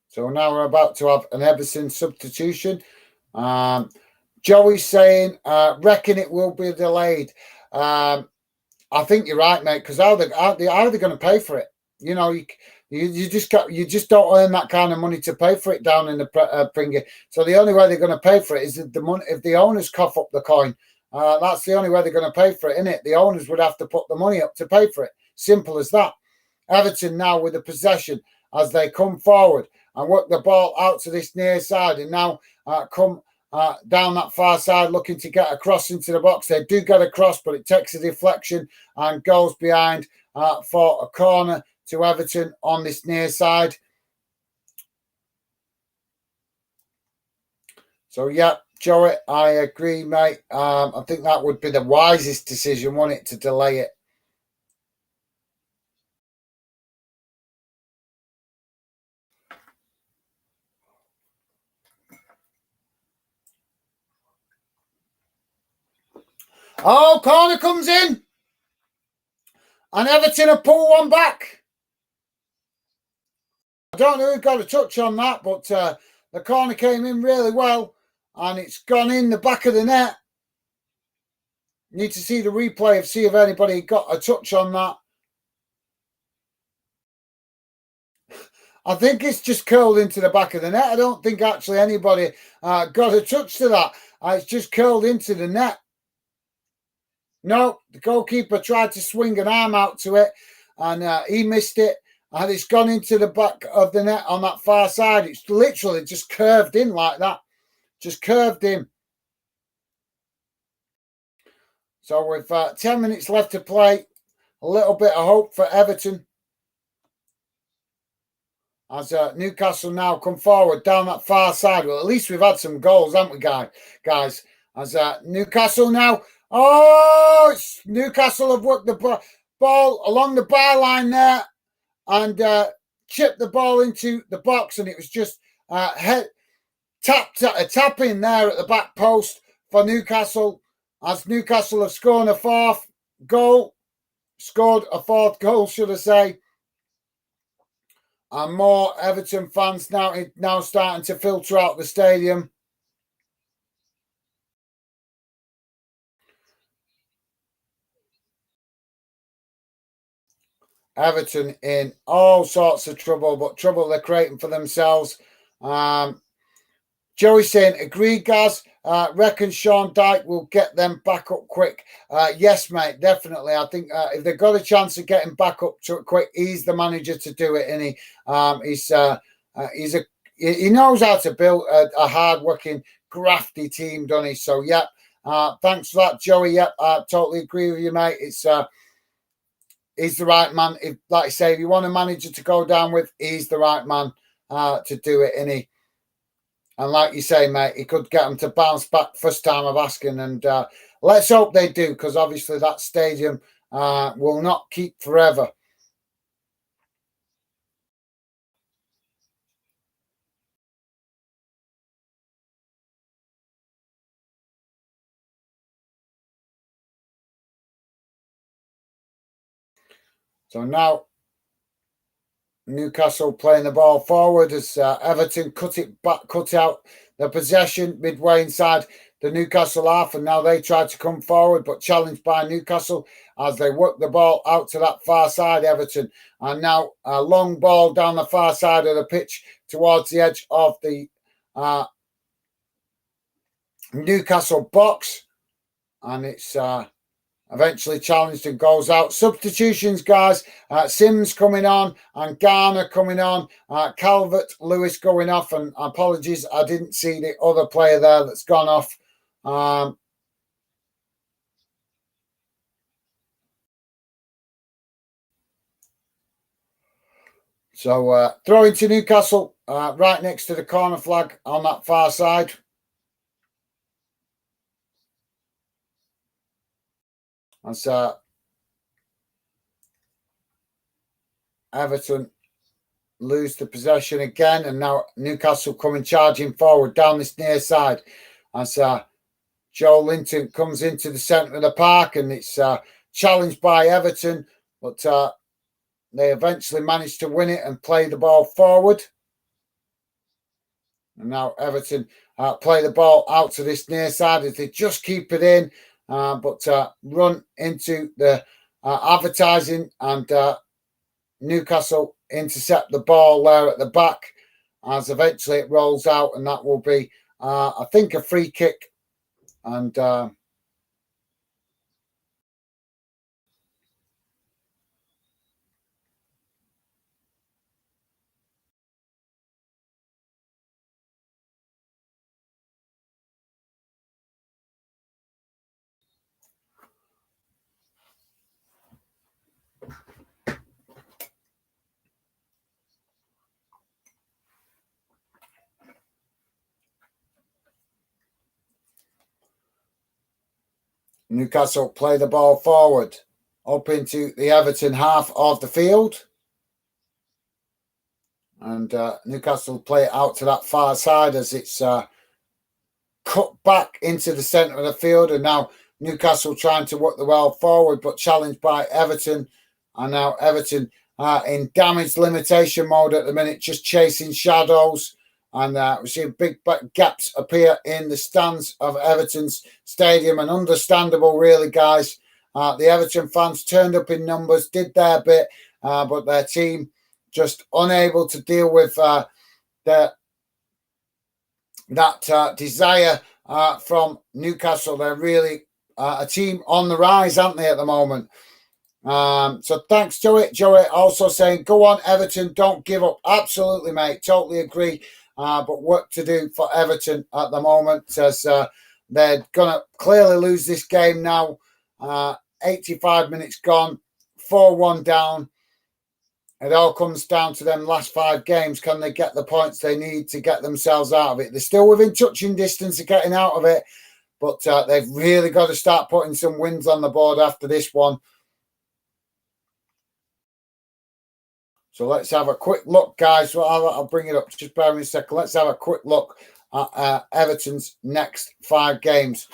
A: So now we're about to have an Everton substitution. Joey's saying, reckon it will be delayed. I think you're right, mate, because how are they going to pay for it? You know, you just don't earn that kind of money to pay for it down in the Pringy. So the only way they're going to pay for it is if the money, if the owners cough up the coin. That's the only way they're going to pay for it, isn't it? The owners would have to put the money up to pay for it. Simple as that. Everton now with the possession as they come forward and work the ball out to this near side, and now come down that far side looking to get across into the box. They do get across, but it takes a deflection and goes behind for a corner to Everton on this near side. So, yeah, Joey, I agree, mate. I think that would be the wisest decision, wouldn't it, to delay it? Oh, corner comes in. And Everton have pulled one back. I don't know who got a touch on that, but the corner came in really well. And it's gone in the back of the net. Need to see the replay see if anybody got a touch on that. I think it's just curled into the back of the net. I don't think actually anybody got a touch to that. It's just curled into the net. No, the goalkeeper tried to swing an arm out to it, and he missed it. And it's gone into the back of the net on that far side. It's literally just curved in like that. Just curved in. So with 10 minutes left to play, a little bit of hope for Everton. As Newcastle now come forward down that far side. Well, at least we've had some goals, haven't we, guys? As Newcastle now. Oh, Newcastle have worked the ball along the byline there and chipped the ball into the box, and it was just a tap in there at the back post for Newcastle. As Newcastle have scored a fourth goal, should I say. And more Everton fans now starting to filter out the stadium. Everton in all sorts of trouble, but trouble they're creating for themselves. Joey saying, agree, Gaz. Reckon Sean Dyche will get them back up quick. Yes, mate, definitely. I think if they've got a chance of getting back up to it quick, he's the manager to do it, and he knows how to build a hard-working, grafty team, doesn't he? So, yeah, thanks for that, Joey. Yep, I totally agree with you, mate. He's the right man. Like I say, if you want a manager to go down with, he's the right man to do it, isn't he? And like you say, mate, he could get them to bounce back first time of asking. And let's hope they do, because obviously that stadium will not keep forever. So now Newcastle playing the ball forward as Everton cut out the possession midway inside the Newcastle half, and now they try to come forward, but challenged by Newcastle as they work the ball out to that far side, Everton. And now a long ball down the far side of the pitch towards the edge of the Newcastle box, and it's eventually challenged and goes out. Substitutions, guys. Sims coming on and Garner coming on. Calvert-Lewis going off. And apologies, I didn't see the other player there that's gone off. So throw into Newcastle right next to the corner flag on that far side. That's Everton lose the possession again, and now Newcastle coming charging forward down this near side as Joe Linton comes into the centre of the park, and it's challenged by Everton, but they eventually manage to win it and play the ball forward. And now Everton play the ball out to this near side as they just keep it in, but run into the advertising, and Newcastle intercept the ball there at the back as eventually it rolls out, and that will be, I think, a free kick. And Newcastle play the ball forward up into the Everton half of the field. And Newcastle play it out to that far side as it's cut back into the centre of the field. And now Newcastle trying to work the ball forward, but challenged by Everton. And now Everton in damage limitation mode at the minute, just chasing shadows. And we're seeing big gaps appear in the stands of Everton's stadium, and understandable, really, guys. The Everton fans turned up in numbers, did their bit, but their team just unable to deal with that desire from Newcastle. They're really a team on the rise, aren't they, at the moment? So thanks to it. Joey also saying, go on, Everton, don't give up. Absolutely, mate. Totally agree. But work to do for Everton at the moment, as they're going to clearly lose this game now. 85 minutes gone, 4-1 down. It all comes down to them last 5 games. Can they get the points they need to get themselves out of it? They're still within touching distance of getting out of it, but they've really got to start putting some wins on the board after this one. So let's have a quick look, guys. Well, I'll bring it up. Just bear with me a second. Let's have a quick look at Everton's next 5 games.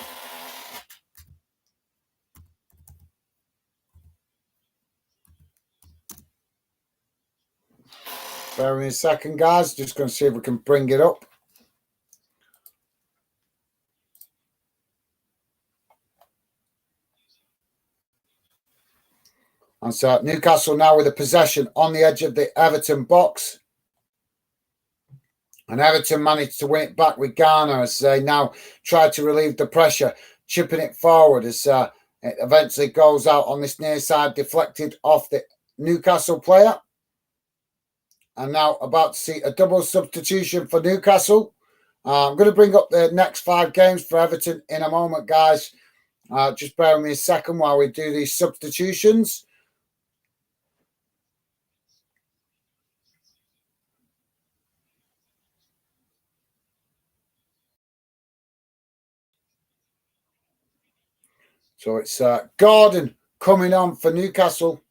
A: Bear with me a second, guys. Just going to see if we can bring it up. And so Newcastle now with a possession on the edge of the Everton box. And Everton managed to win it back with Garner as they now try to relieve the pressure, chipping it forward as it eventually goes out on this near side, deflected off the Newcastle player. And now about to see a double substitution for Newcastle. I'm going to bring up the next 5 games for Everton in a moment, guys. Just bear with me a second while we do these substitutions. So it's Gordon coming on for Newcastle.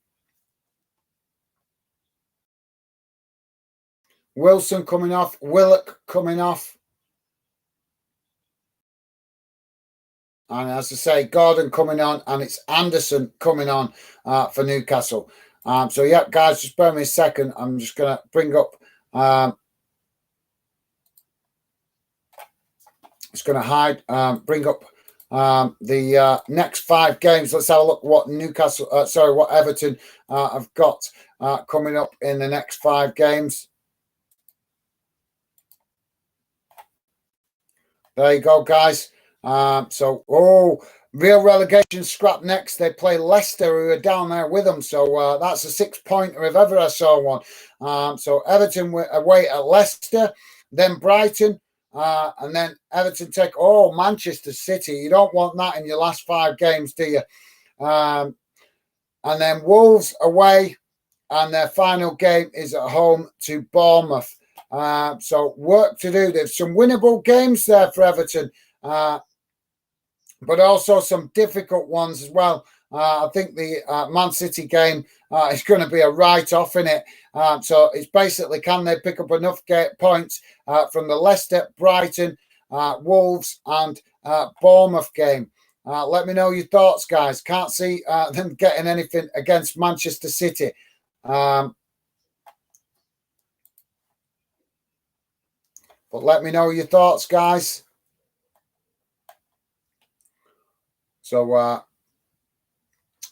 A: Wilson coming off. Willock coming off. And as I say, Gordon coming on, and it's Anderson coming on for Newcastle. So, yeah, guys, just bear with me a second. I'm just going to bring up... it's going to hide... bring up the next 5 games. Let's have a look what what Everton have got coming up in the next 5 games. There you go, guys. Real relegation scrap next. They play Leicester, who are down there with them. So that's a 6-pointer if ever I saw one. So Everton away at Leicester, then Brighton, and then Everton take Manchester City. You don't want that in your last 5 games, do you? And then Wolves away, and their final game is at home to Bournemouth. So work to do. There's some winnable games there for Everton, but also some difficult ones as well. I think the Man City game is going to be a write-off in it. So it's basically, can they pick up enough points from the Leicester, Brighton, Wolves and Bournemouth game? Let me know your thoughts, guys. Can't see them getting anything against Manchester City. But let me know your thoughts, guys. So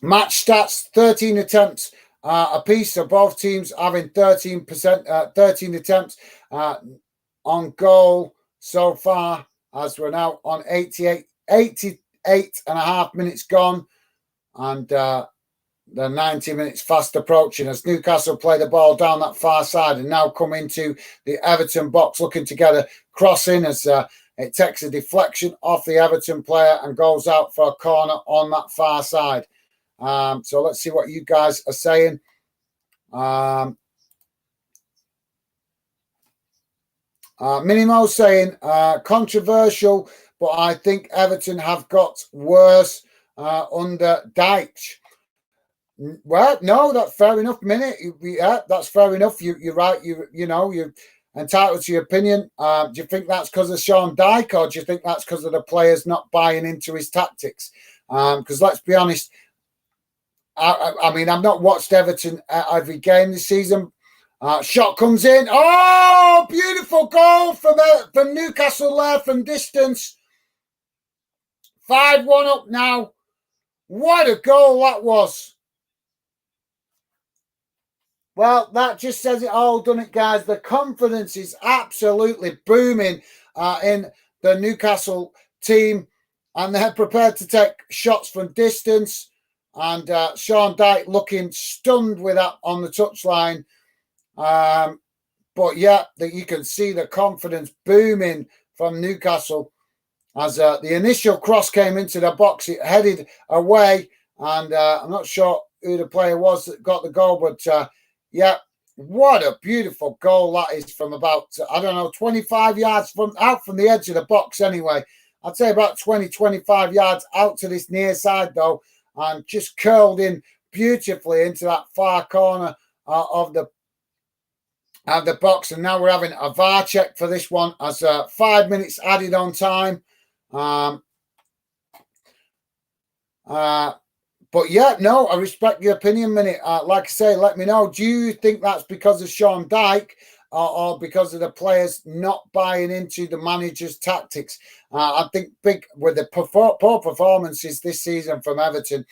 A: match stats, 13 attempts apiece. So both teams having 13%, 13 attempts on goal so far, as we're now on 88 and a half minutes gone. And the 90 minutes fast approaching as Newcastle play the ball down that far side and now come into the Everton box looking to get a cross in as it takes a deflection off the Everton player and goes out for a corner on that far side. So let's see what you guys are saying. Minimo saying controversial, but I think Everton have got worse under Dyche. Well, no, that's fair enough, Minnie. Yeah, that's fair enough. You're right. You know, you're entitled to your opinion. Do you think that's because of Sean Dyche, or do you think that's because of the players not buying into his tactics? Because let's be honest, I mean, I've not watched Everton every game this season. Shot comes in. Oh, beautiful goal from Newcastle there from distance. 5-1 up now. What a goal that was. Well, that just says it all, doesn't it, guys? The confidence is absolutely booming in the Newcastle team, and they're prepared to take shots from distance. And Sean Dyche looking stunned with that on the touchline. But yeah, you can see the confidence booming from Newcastle as the initial cross came into the box. It headed away, and I'm not sure who the player was that got the goal, but yeah, what a beautiful goal that is from about, I don't know, 25 yards out from the edge of the box anyway. I'd say about 20, 25 yards out to this near side though, and just curled in beautifully into that far corner of the box. And now we're having a VAR check for this one as 5 minutes added on time. But yeah, no, I respect your opinion, Minute. Like I say, let me know. Do you think that's because of Sean Dyche or because of the players not buying into the manager's tactics? I think big with the poor performances this season from Everton,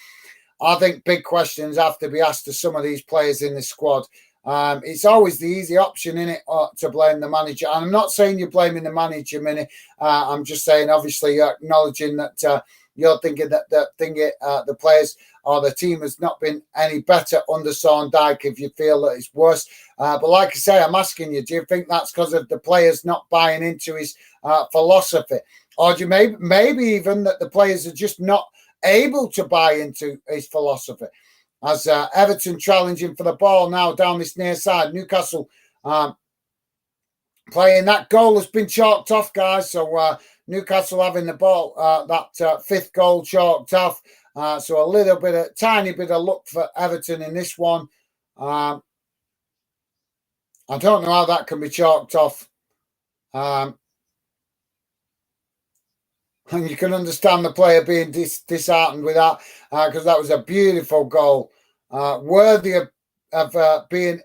A: I think big questions have to be asked to some of these players in the squad. It's always the easy option, innit, to blame the manager. And I'm not saying you're blaming the manager, Minnie. I'm just saying, obviously, you're acknowledging that you're thinking that the players or the team has not been any better under Sean Dyche if you feel that it's worse. But like I say, I'm asking you, do you think that's because of the players not buying into his philosophy? Or do you maybe even that the players are just not able to buy into his philosophy? As Everton challenging for the ball now down this near side. Newcastle playing. That goal has been chalked off, guys. So Newcastle having the ball, that fifth goal chalked off. So a tiny bit of luck for Everton in this one. I don't know how that can be chalked off. And you can understand the player being disheartened with that because that was a beautiful goal, worthy of being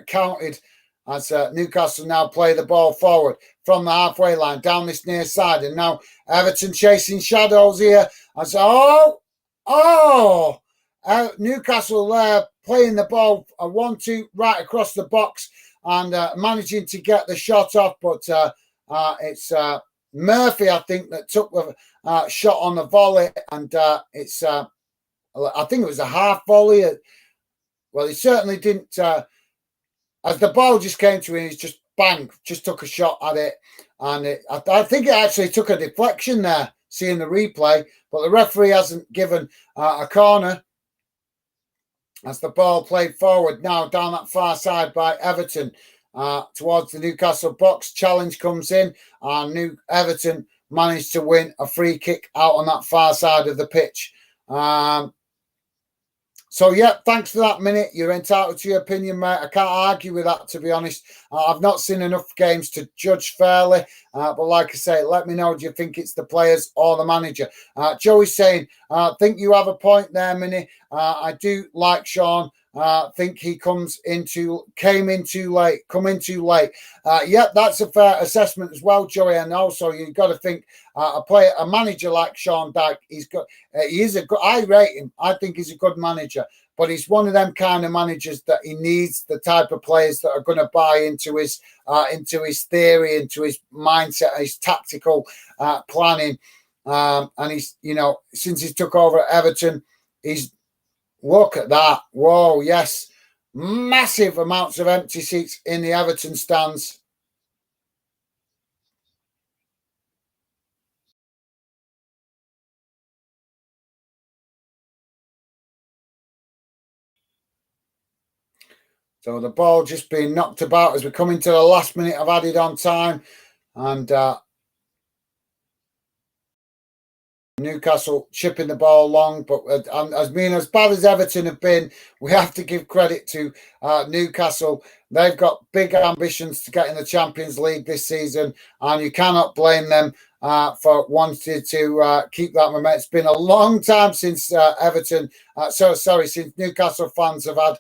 A: counted as Newcastle now play the ball forward from the halfway line down this near side. And now Everton chasing shadows here. And so, Newcastle there playing the ball a 1-2 right across the box and managing to get the shot off. But it's Murphy, I think, that took the shot on the volley. And it's, I think it was a half volley. Well, he certainly didn't. As the ball just came to him, he just bang, just took a shot at it. And I think it actually took a deflection there, seeing the replay. But the referee hasn't given a corner as the ball played forward now down that far side by Everton towards the Newcastle box. Challenge comes in, and Everton managed to win a free kick out on that far side of the pitch. So, yeah, thanks for that, Minute. You're entitled to your opinion, mate. I can't argue with that, to be honest. I've not seen enough games to judge fairly. But like I say, let me know, do you think it's the players or the manager? Joey's saying, think you have a point there, Minnie. I do like Sean. Think he came in too late. Yeah, that's a fair assessment as well, Joey. And also, you've got to think a manager like Sean Dyche. He is a good. I rate him. I think he's a good manager, but he's one of them kind of managers that he needs the type of players that are going to buy into his theory, into his mindset, his tactical planning. And he's, since he took over at Everton, look at that. Whoa, yes. Massive amounts of empty seats in the Everton stands. So the ball just being knocked about as we come into the last minute of added on time. And Newcastle chipping the ball long, but as bad as Everton have been, we have to give credit to Newcastle. They've got big ambitions to get in the Champions League this season, and you cannot blame them for wanting to keep that momentum. It's been a long time since since Newcastle fans have had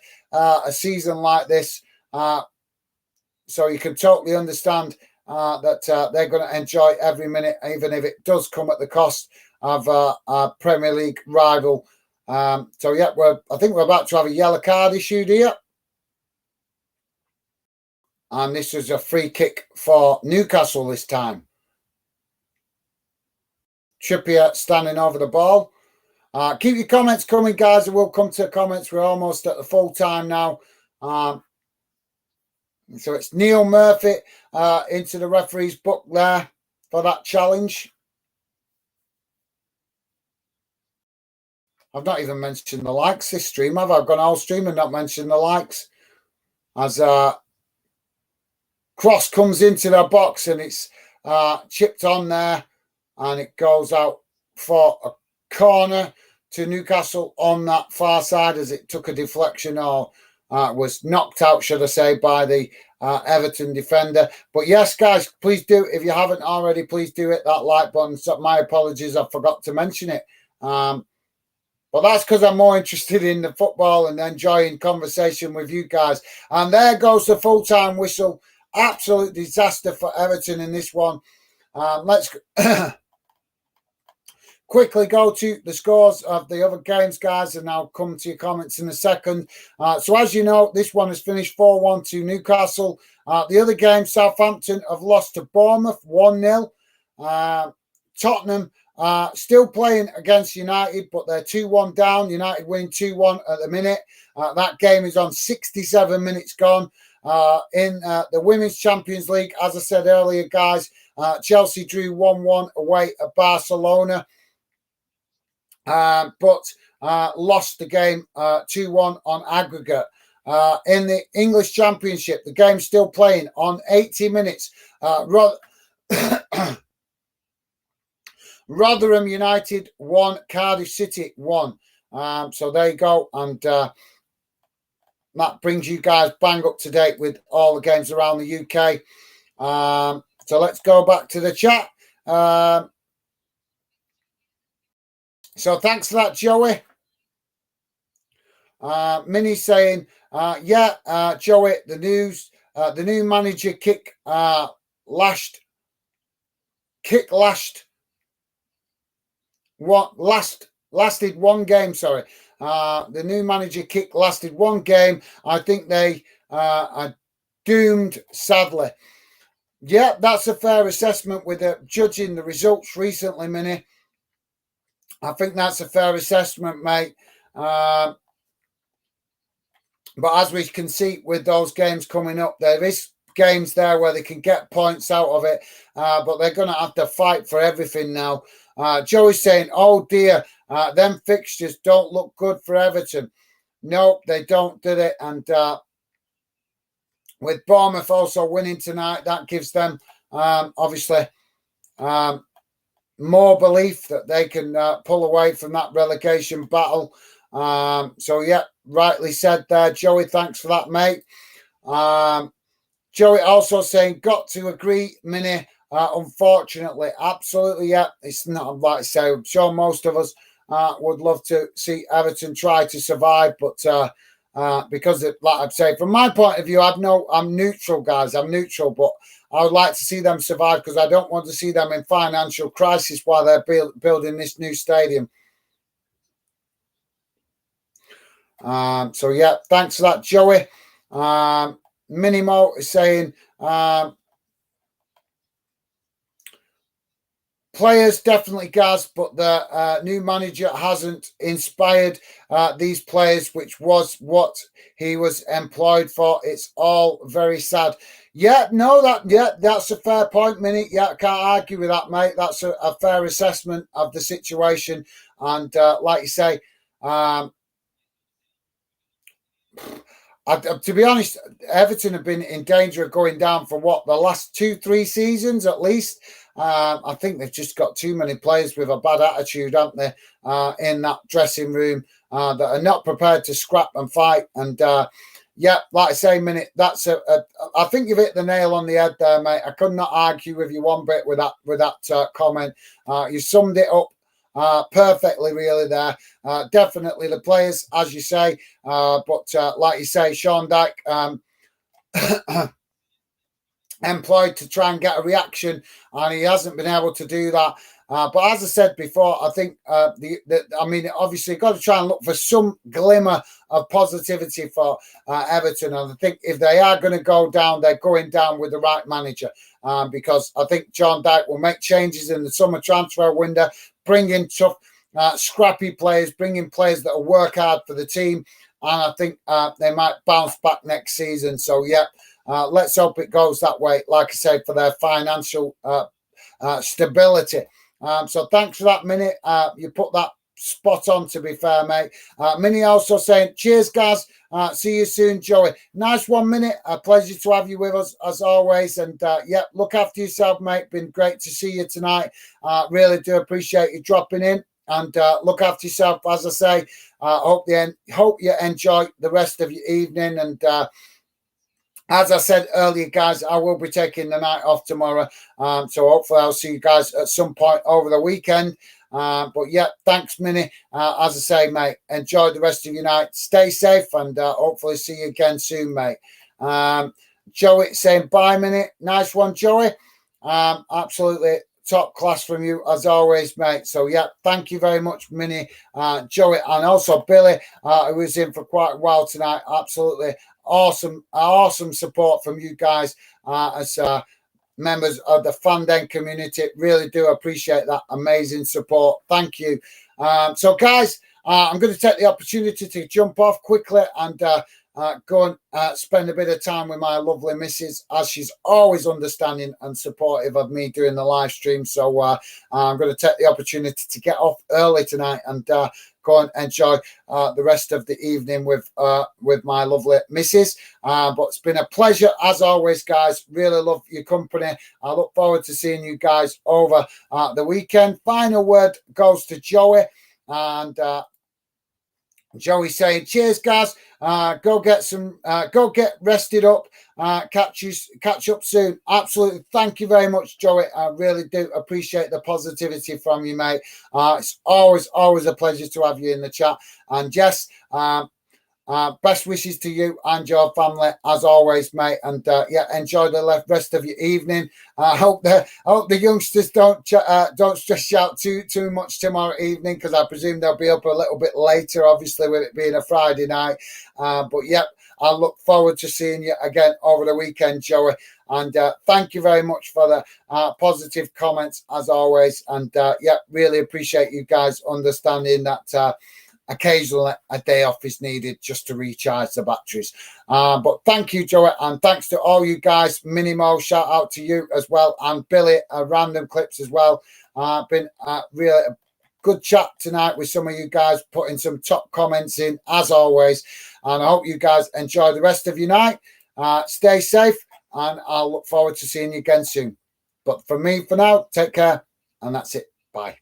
A: a season like this. So you can totally understand that they're going to enjoy every minute, even if it does come at the cost of our Premier League rival. So yeah, I think we're about to have a yellow card issued here. And this is a free kick for Newcastle this time. Trippier standing over the ball. Keep your comments coming, guys. We'll come to comments. We're almost at the full time now. So it's Neil Murphy into the referee's book there for that challenge. I've not even mentioned the likes this stream, have I? I've gone all stream and not mentioned the likes. As cross comes into the box and it's chipped on there and it goes out for a corner to Newcastle on that far side as it took a deflection or was knocked out, should I say, by the Everton defender. But yes, guys, please do. If you haven't already, please do hit that like button. So my apologies, I forgot to mention it. But that's because I'm more interested in the football and enjoying conversation with you guys. And there goes the full-time whistle. Absolute disaster for Everton in this one. Let's quickly go to the scores of the other games, guys, and I'll come to your comments in a second. So as you know, this one has finished 4-1 to Newcastle. The other game, Southampton have lost to Bournemouth 1-0. Tottenham still playing against United, but they're 2-1 down. United winning 2-1 at the minute. That game is on 67 minutes gone. In the Women's Champions League, as I said earlier, guys, Chelsea drew 1-1 away at Barcelona, but lost the game 2-1 on aggregate. In the English Championship, the game's still playing on 80 minutes. Rotherham United 1, Cardiff City 1. So there you go. And that brings you guys bang up to date with all the games around the UK. So let's go back to the chat. So thanks for that, Joey. Minnie saying, Joey, the new manager lasted one game. Sorry, the new manager kick lasted one game. I think they are doomed, sadly. Yeah, that's a fair assessment with judging the results recently, Minnie. I think that's a fair assessment, mate. But as we can see with those games coming up, there is games there where they can get points out of it, but they're going to have to fight for everything now. Joey's saying, oh dear, them fixtures don't look good for Everton. Nope, they don't, do they? And with Bournemouth also winning tonight, that gives them obviously more belief that they can pull away from that relegation battle. So, yeah, rightly said there, Joey. Thanks for that, mate. Joey also saying, got to agree, Mini. Unfortunately, absolutely, yeah. It's not like I say. I'm sure most of us would love to see Everton try to survive, but because, like I say, from my point of view, I'm neutral, guys. I'm neutral, but I would like to see them survive because I don't want to see them in financial crisis while they're building this new stadium. So yeah, thanks for that, Joey. Minimo is saying players definitely gas, but the new manager hasn't inspired these players, which was what he was employed for. It's all very sad. Yeah, no, that's a fair point, Minnie. Yeah, I can't argue with that, mate. That's a fair assessment of the situation. And like you say, to be honest, Everton have been in danger of going down for the last 2-3 seasons at least. I think they've just got too many players with a bad attitude, haven't they, in that dressing room that are not prepared to scrap and fight. And yeah, like I say, Minute, that's I think you've hit the nail on the head there, mate. I could not argue with you one bit with that comment. You summed it up perfectly, really, there. Definitely the players, as you say, but like you say, Sean Dyche employed to try and get a reaction, and he hasn't been able to do that. But as I said before, I think obviously you've got to try and look for some glimmer of positivity for Everton. And I think if they are going to go down, they're going down with the right manager, because I think John Dyche will make changes in the summer transfer window, bring in tough, scrappy players, bring in players that will work hard for the team. And I think they might bounce back next season. So, yeah, let's hope it goes that way, like I said, for their financial stability. So thanks for that, Minnie. You put that spot on, to be fair, mate. Minnie also saying, cheers, guys. See you soon, Joey. Nice 1 minute. A pleasure to have you with us, as always. And, yeah, look after yourself, mate. Been great to see you tonight. Really do appreciate you dropping in. And look after yourself, as I say. Hope you enjoy the rest of your evening. And as I said earlier, guys, I will be taking the night off tomorrow. So hopefully I'll see you guys at some point over the weekend. But yeah, thanks, Minnie. As I say, mate, enjoy the rest of your night. Stay safe, and hopefully see you again soon, mate. Joey saying bye, Minnie. Nice one, Joey. Absolutely top class from you, as always, mate. So yeah, thank you very much, Minnie, Joey, and also Billy, who was in for quite a while tonight. Absolutely awesome support from you guys as members of the Fanden community. Really do appreciate that amazing support. Thank you. So guys, I'm going to take the opportunity to jump off quickly and go and spend a bit of time with my lovely missus, as she's always understanding and supportive of me doing the live stream. So I'm going to take the opportunity to get off early tonight and go and enjoy the rest of the evening with my lovely missus. But it's been a pleasure, as always, guys. Really love your company. I look forward to seeing you guys over the weekend. Final word goes to Joey. And Joey saying, cheers, guys. Go get rested up. Catch up soon. Absolutely. Thank you very much, Joey. I really do appreciate the positivity from you, mate. It's always a pleasure to have you in the chat. And Jess, best wishes to you and your family, as always, mate. And yeah, enjoy the rest of your evening. I hope the youngsters don't stress out too much tomorrow evening, because I presume they'll be up a little bit later, obviously, with it being a Friday night. But yeah, I look forward to seeing you again over the weekend, Joey. And thank you very much for the positive comments, as always. And yeah, really appreciate you guys understanding that occasionally a day off is needed just to recharge the batteries. But thank you, Joey, and thanks to all you guys. Minimo, shout out to you as well, and Billy, Random Clips as well. Been really a good chat tonight with some of you guys, putting some top comments in, as always. And I hope you guys enjoy the rest of your night. Stay safe, and I'll look forward to seeing you again soon. But for me, for now, take care, and that's it. Bye.